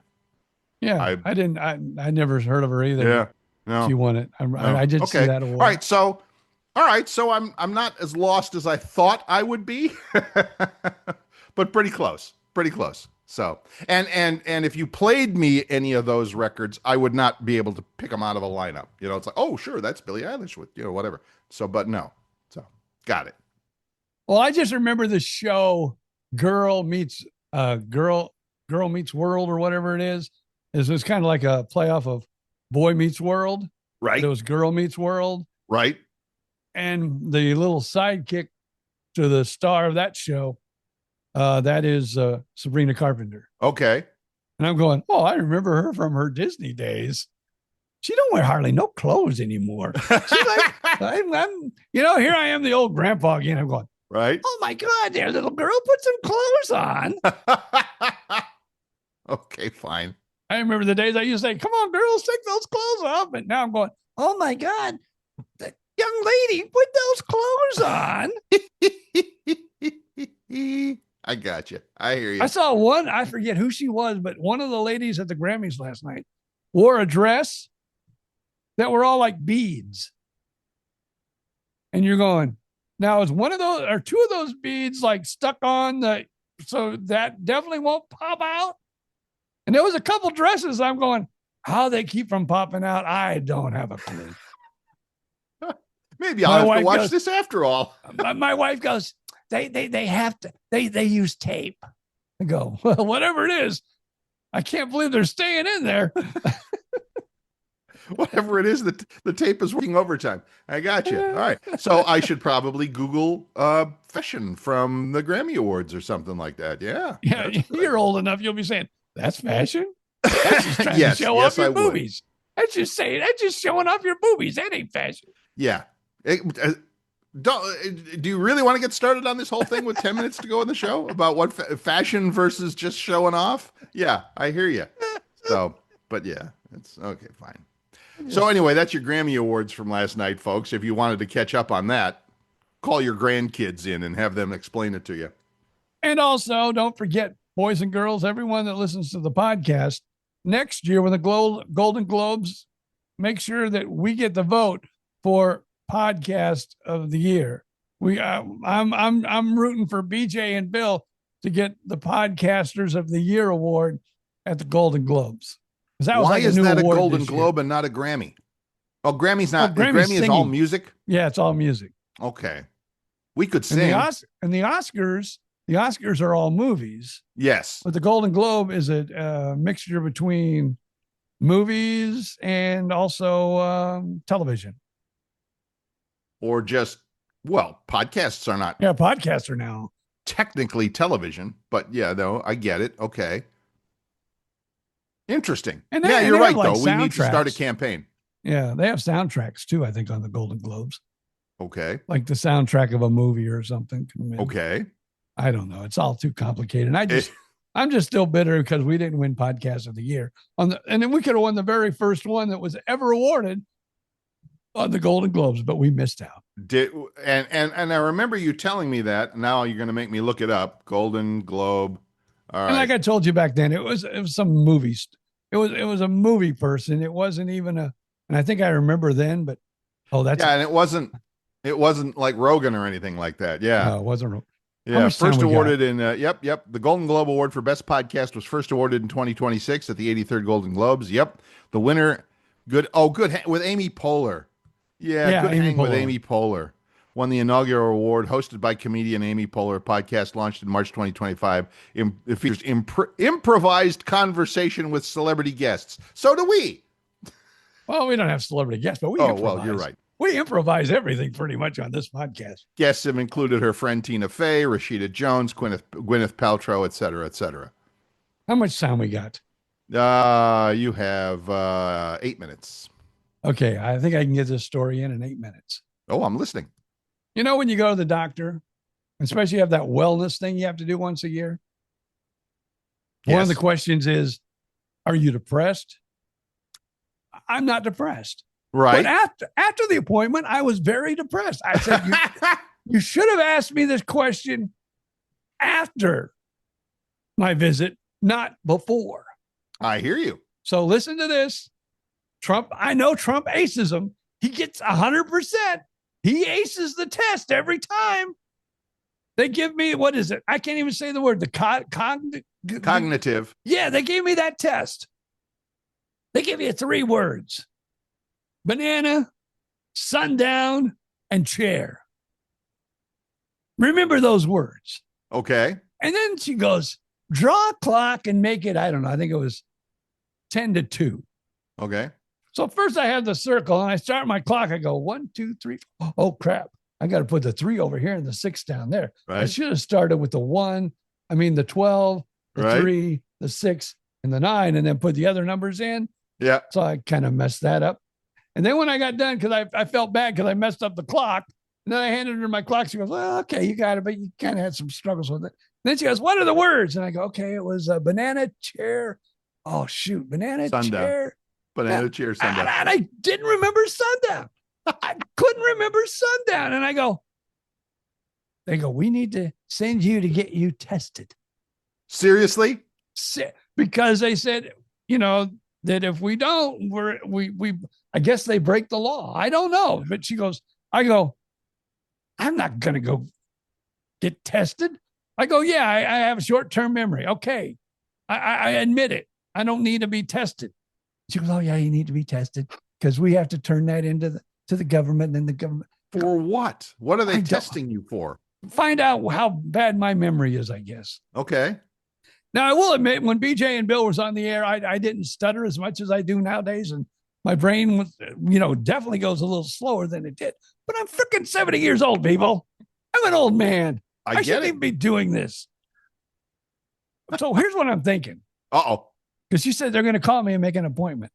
Yeah, I never heard of her either. Yeah, no, she won it. I did see that award. All right, so I'm not as lost as I thought I would be, but pretty close. So, and if you played me any of those records, I would not be able to pick them out of a lineup. It's like, oh, sure, that's Billie Eilish with whatever. So, but no, so got it. Well, I just remember the show Girl Meets World or whatever it is. It was kind of like a playoff of Boy Meets World. Right. It was Girl Meets World. Right. And the little sidekick to the star of that show, that is Sabrina Carpenter. Okay. And I'm going, oh, I remember her from her Disney days. She don't wear hardly no clothes anymore. She's like, I'm here I am, the old grandpa again. I'm going, right. Oh my God, there, little girl, put some clothes on. Okay, fine. I remember the days I used to say, come on, girls, take those clothes off. But now I'm going, oh my God, the young lady, put those clothes on. I got you. I hear you. I saw one, I forget who she was, but one of the ladies at the Grammys last night wore a dress that were all like beads. And you're going, now is one of those or two of those beads like stuck on so that definitely won't pop out? And there was a couple dresses. I'm going, how they keep from popping out, I don't have a clue. Maybe I'll have to watch this after all. My wife goes, they have to, they use tape. I go, well, whatever it is, I can't believe they're staying in there. Whatever it is, the tape is working overtime. I got you. All right. So I should probably Google fashion from the Grammy Awards or something like that. Yeah. Yeah, you're old enough. You'll be saying, that's fashion? That's just trying Yes, to show yes, off your I would. boobies. That's just showing off your boobies. That ain't fashion. Yeah. Do you really want to get started on this whole thing with 10 minutes to go in the show about what fashion versus just showing off? Yeah, I hear you. So, but yeah, it's okay, fine. So anyway, that's your Grammy Awards from last night, folks. If you wanted to catch up on that, call your grandkids in and have them explain it to you. And also, don't forget, boys and girls, everyone that listens to the podcast, next year when the Golden Globes, make sure that we get the vote for podcast of the year. I'm rooting for BJ and Bill to get the Podcasters of the Year award at the Golden Globes. Why is that a Golden Globe and not a Grammy? Oh, Grammy's not. Grammy is all music. Yeah, it's all music. Okay, we could sing. And the Oscars are all movies. Yes, but the Golden Globe is a mixture between movies and also television. Or just, well, podcasts are not. Yeah, podcasts are now technically television, but yeah, no, I get it. Okay. Interesting. And you're right, though. We need to start a campaign. Yeah, they have soundtracks too, I think, on the Golden Globes. Okay. Like the soundtrack of a movie or something. Okay. I don't know. It's all too complicated. I'm just still bitter because we didn't win Podcast of the Year. And then we could have won the very first one that was ever awarded on the Golden Globes, but we missed out. And I remember you telling me that. Now you're going to make me look it up. Golden Globe. All right. And like I told you back then, it was some movies. It was a movie person. It wasn't even and I think I remember then, but and it wasn't like Rogan or anything like that. Yeah. No, it wasn't. Yeah, first awarded in the Golden Globe Award for Best Podcast was first awarded in 2026 at the 83rd Golden Globes. Yep. The winner, good with Amy Poehler. Yeah, good hang with Amy Poehler. Won the inaugural award, hosted by comedian Amy Poehler. Podcast launched in March 2025. It features improvised conversation with celebrity guests. So do we. Well, we don't have celebrity guests, but we improvise. Well, you're right. We improvise everything pretty much on this podcast. Guests have included her friend Tina Fey, Rashida Jones, Gwyneth Paltrow, et cetera, et cetera. How much time we got? You have 8 minutes. Okay, I think I can get this story in 8 minutes. Oh, I'm listening. You know, when you go to the doctor, especially you have that wellness thing you have to do once a year. Yes. One of the questions is, are you depressed? I'm not depressed. Right. But after the appointment, I was very depressed. I said, you should have asked me this question after my visit, not before. I hear you. So listen to this. I know Trump aces him. He gets 100%. He aces the test every time. They give me, what is it? I can't even say the word. The cognitive. Yeah, they gave me that test. They give you 3 words. Banana, sundown, and chair. Remember those words. Okay. And then she goes, draw a clock and make it, I don't know, I think it was 10 to 2. Okay. So first I have the circle and I start my clock. I go 1, 2, 3. Oh, crap. I got to put the 3 over here and the 6 down there. Right. I should have started with the 12, the 3, the 6, and the 9, and then put the other numbers in. Yeah. So I kind of messed that up. And then when I got done, because I felt bad because I messed up the clock, and then I handed her my clock. She goes, well, okay, you got it, but you kind of had some struggles with it. And then she goes, what are the words? And I go, okay, it was a banana, chair. Oh, shoot, banana, sundown. Chair. Banana, chair, sundown. And I didn't remember sundown. I couldn't remember sundown. And they go, we need to send you to get you tested. Seriously? Because they said, that if we don't, I guess they break the law. I don't know. But I go, I'm not going to go get tested. I go, yeah, I have a short-term memory. Okay. I admit it. I don't need to be tested. She goes, oh yeah, you need to be tested because we have to turn that into the government, and then the government. For what? What are they testing you for? Find out how bad my memory is, I guess. Okay. Now, I will admit, when BJ and Bill was on the air, I didn't stutter as much as I do nowadays. And My brain was, definitely goes a little slower than it did. But I'm freaking 70 years old, people. I'm an old man. I shouldn't even be doing this. So here's what I'm thinking. Uh-oh. Because you said they're going to call me and make an appointment.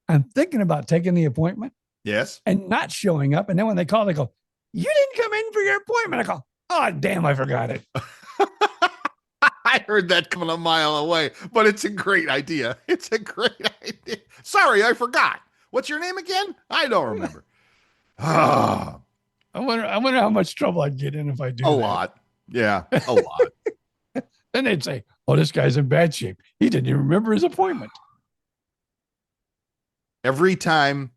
I'm thinking about taking the appointment. Yes. And not showing up. And then when they call, they go, you didn't come in for your appointment. I go, oh, damn, I forgot it. I heard that coming a mile away, but it's a great idea. It's a great idea. Sorry, I forgot. What's your name again? I don't remember. I wonder how much trouble I'd get in if I do a that. lot. Yeah, a lot. Then they'd say, oh, this guy's in bad shape. He didn't even remember his appointment. Every time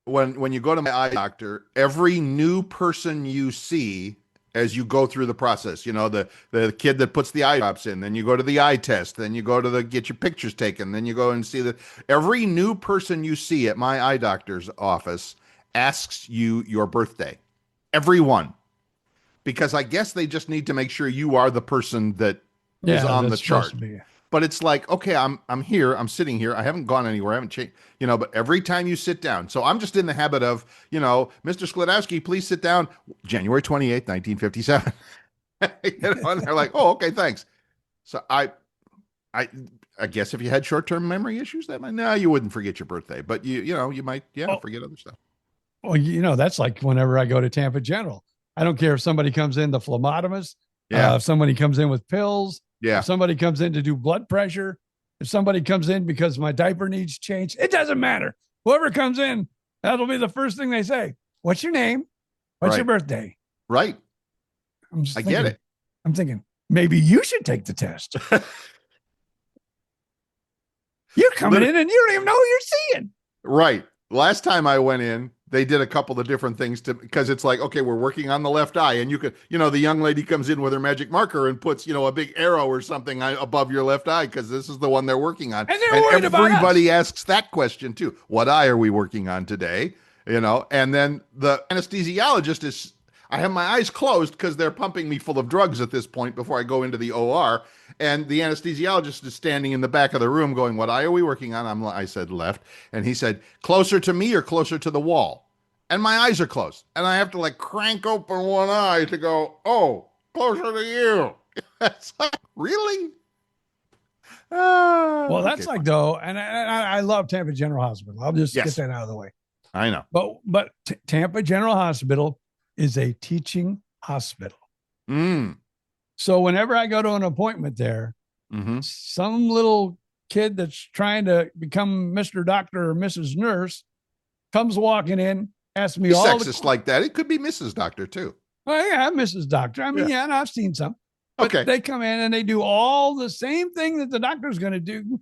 when you go to my eye doctor, every new person you see as you go through the process, the kid that puts the eye drops in, then you go to the eye test, then you go to get your pictures taken, then you go and see every new person you see at my eye doctor's office asks you your birthday. Everyone. Because I guess they just need to make sure you are the person that is on the chart. But it's like, okay, I'm here, I'm sitting here, I haven't gone anywhere, I haven't changed, but every time you sit down, so I'm just in the habit of, Mr. Sklodowski, please sit down, January 28th, 1957. And they're like, oh, okay, thanks. So I guess if you had short-term memory issues, you wouldn't forget your birthday, but you might, forget other stuff. Well, that's like whenever I go to Tampa General. I don't care if somebody comes in the phlebotomist, if somebody comes in with pills, if somebody comes in to do blood pressure, if somebody comes in because my diaper needs changed, it doesn't matter. Whoever comes in, that'll be the first thing they say. What's your name? What's your birthday? Right. I get it. I'm thinking, maybe you should take the test. You're coming in and you don't even know who you're seeing. Right. Last time I went in, they did a couple of different things because it's like, okay, we're working on the left eye. And you could, the young lady comes in with her magic marker and puts, a big arrow or something above your left eye because this is the one they're working on. And they're worried about us. Everybody asks that question too. What eye are we working on today? And then the anesthesiologist I have my eyes closed because they're pumping me full of drugs at this point before I go into the OR. And the anesthesiologist is standing in the back of the room going, what eye are we working on? I said, left. And he said, closer to me or closer to the wall? And my eyes are closed. And I have to crank open one eye to go, oh, closer to you. It's like, really? Well, that's though, and I love Tampa General Hospital. I'll just get that out of the way. I know. But Tampa General Hospital is a teaching hospital. So whenever I go to an appointment there, some little kid that's trying to become Mr. Doctor or Mrs. Nurse comes walking in, asks me all sexist like that. It could be Mrs. Doctor too. Oh yeah, Mrs. Doctor. I mean, and I've seen some. But they come in and they do all the same thing that the doctor's going to do.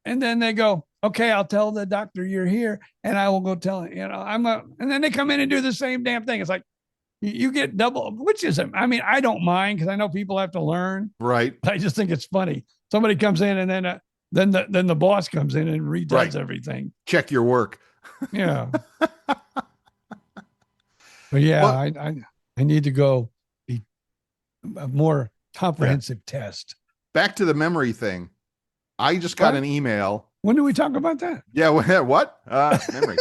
And then they go, okay, I'll tell the doctor you're here and I will go tell him, and then they come in and do the same damn thing. It's like, you get double, which isn't, I mean, I don't mind because I know people have to learn. Right. I just think it's funny. Somebody comes in and then the boss comes in and redoes everything. Check your work. Yeah. But yeah, well, I need to go be a more comprehensive test. Back to the memory thing. I just got an email. When do we talk about that? Yeah. What? Memory.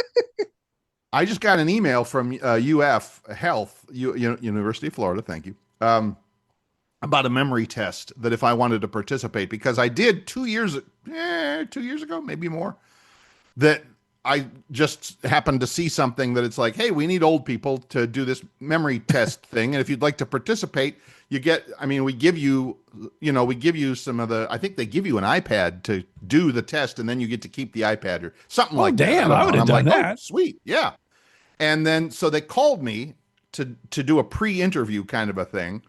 I just got an email from UF Health, University of Florida. Thank you. About a memory test that if I wanted to participate, because I did 2 years ago, maybe more, that I just happened to see something that it's like, hey, we need old people to do this memory test thing. And if you'd like to participate, we give you some of the, I think they give you an iPad to do the test and then you get to keep the iPad or something like that. Damn, I would have done that. Oh, sweet. Yeah. And then, so they called me to do a pre-interview kind of a thing.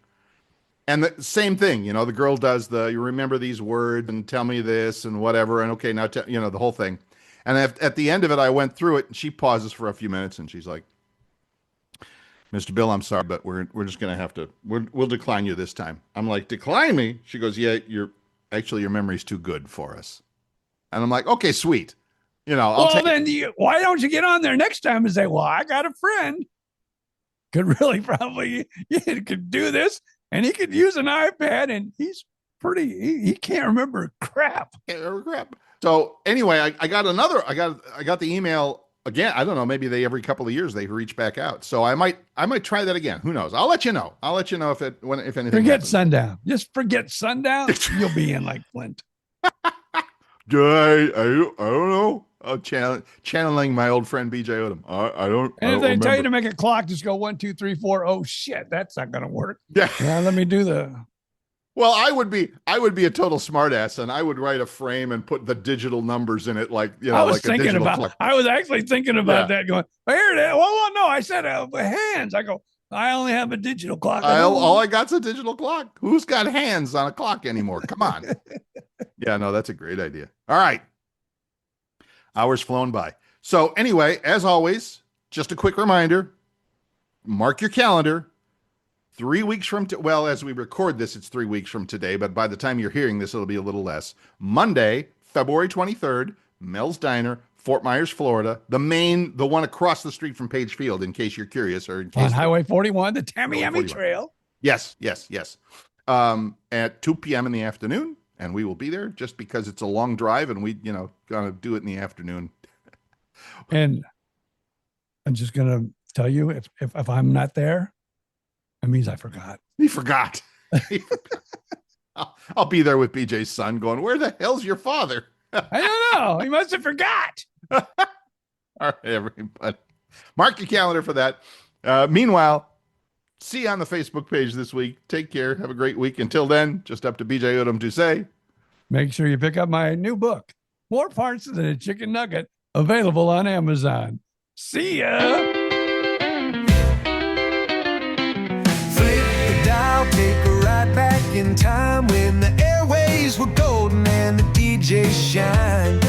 And the same thing, the girl does you remember these words and tell me this and whatever. And okay, now, the whole thing. And at the end of it, I went through it and she pauses for a few minutes and she's like, Mr. Bill, I'm sorry, but we're just going to have to, we'll decline you this time. I'm like, decline me? She goes, yeah, your memory's too good for us. And I'm like, okay, sweet. Why don't you get on there next time and say, well, I got a friend could really probably could do this and he could use an iPad and he's he can't remember crap. So anyway, I got the email again. I don't know. Maybe every couple of years they reach back out. So I might try that again. Who knows? I'll let you know. If anything. Forget happens. sundown. Just forget sundown. You'll be in like Flint. I don't know. Channeling my old friend BJ Odom. I don't. And I if don't they tell you remember. to make a clock, just go 1, 2, 3, 4. Oh shit, that's not gonna work. Yeah. Let me do the. Well, I would be a total smartass, and I would write a frame and put the digital numbers in it, like I was like a thinking digital about. clock. I was actually thinking about Yeah. that. Going here it is. Well, no, I said hands. I go. I only have a digital clock. All I got's a digital clock. Who's got hands on a clock anymore? Come on. Yeah, no, that's a great idea. All right. Hours flown by. So anyway, as always, just a quick reminder, mark your calendar. 3 weeks from, as we record this, it's 3 weeks from today, but by the time you're hearing this, it'll be a little less. Monday, February 23rd, Mel's Diner, Fort Myers, Florida, the one across the street from Page Field, in case you're curious, or in case on Highway 41, the Tamiami Trail. Yes. At 2 p.m. in the afternoon, and we will be there just because it's a long drive, and we, gonna do it in the afternoon. And I'm just gonna tell you, if I'm not there, that means I forgot. He forgot. I'll be there with BJ's son going, where the hell's your father? I don't know. He must have forgot. All right, everybody. Mark your calendar for that. Meanwhile, see you on the Facebook page this week. Take care. Have a great week. Until then, just up to BJ Odom to say, make sure you pick up my new book, More Parts Than a Chicken Nugget, available on Amazon. See ya. Take a ride back in time when the airways were golden and the DJs shine.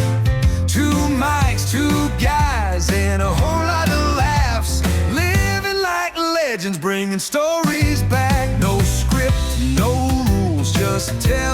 2 mics, 2 guys, and a whole lot of laughs. Living like legends, bringing stories back. No script, no rules, just tell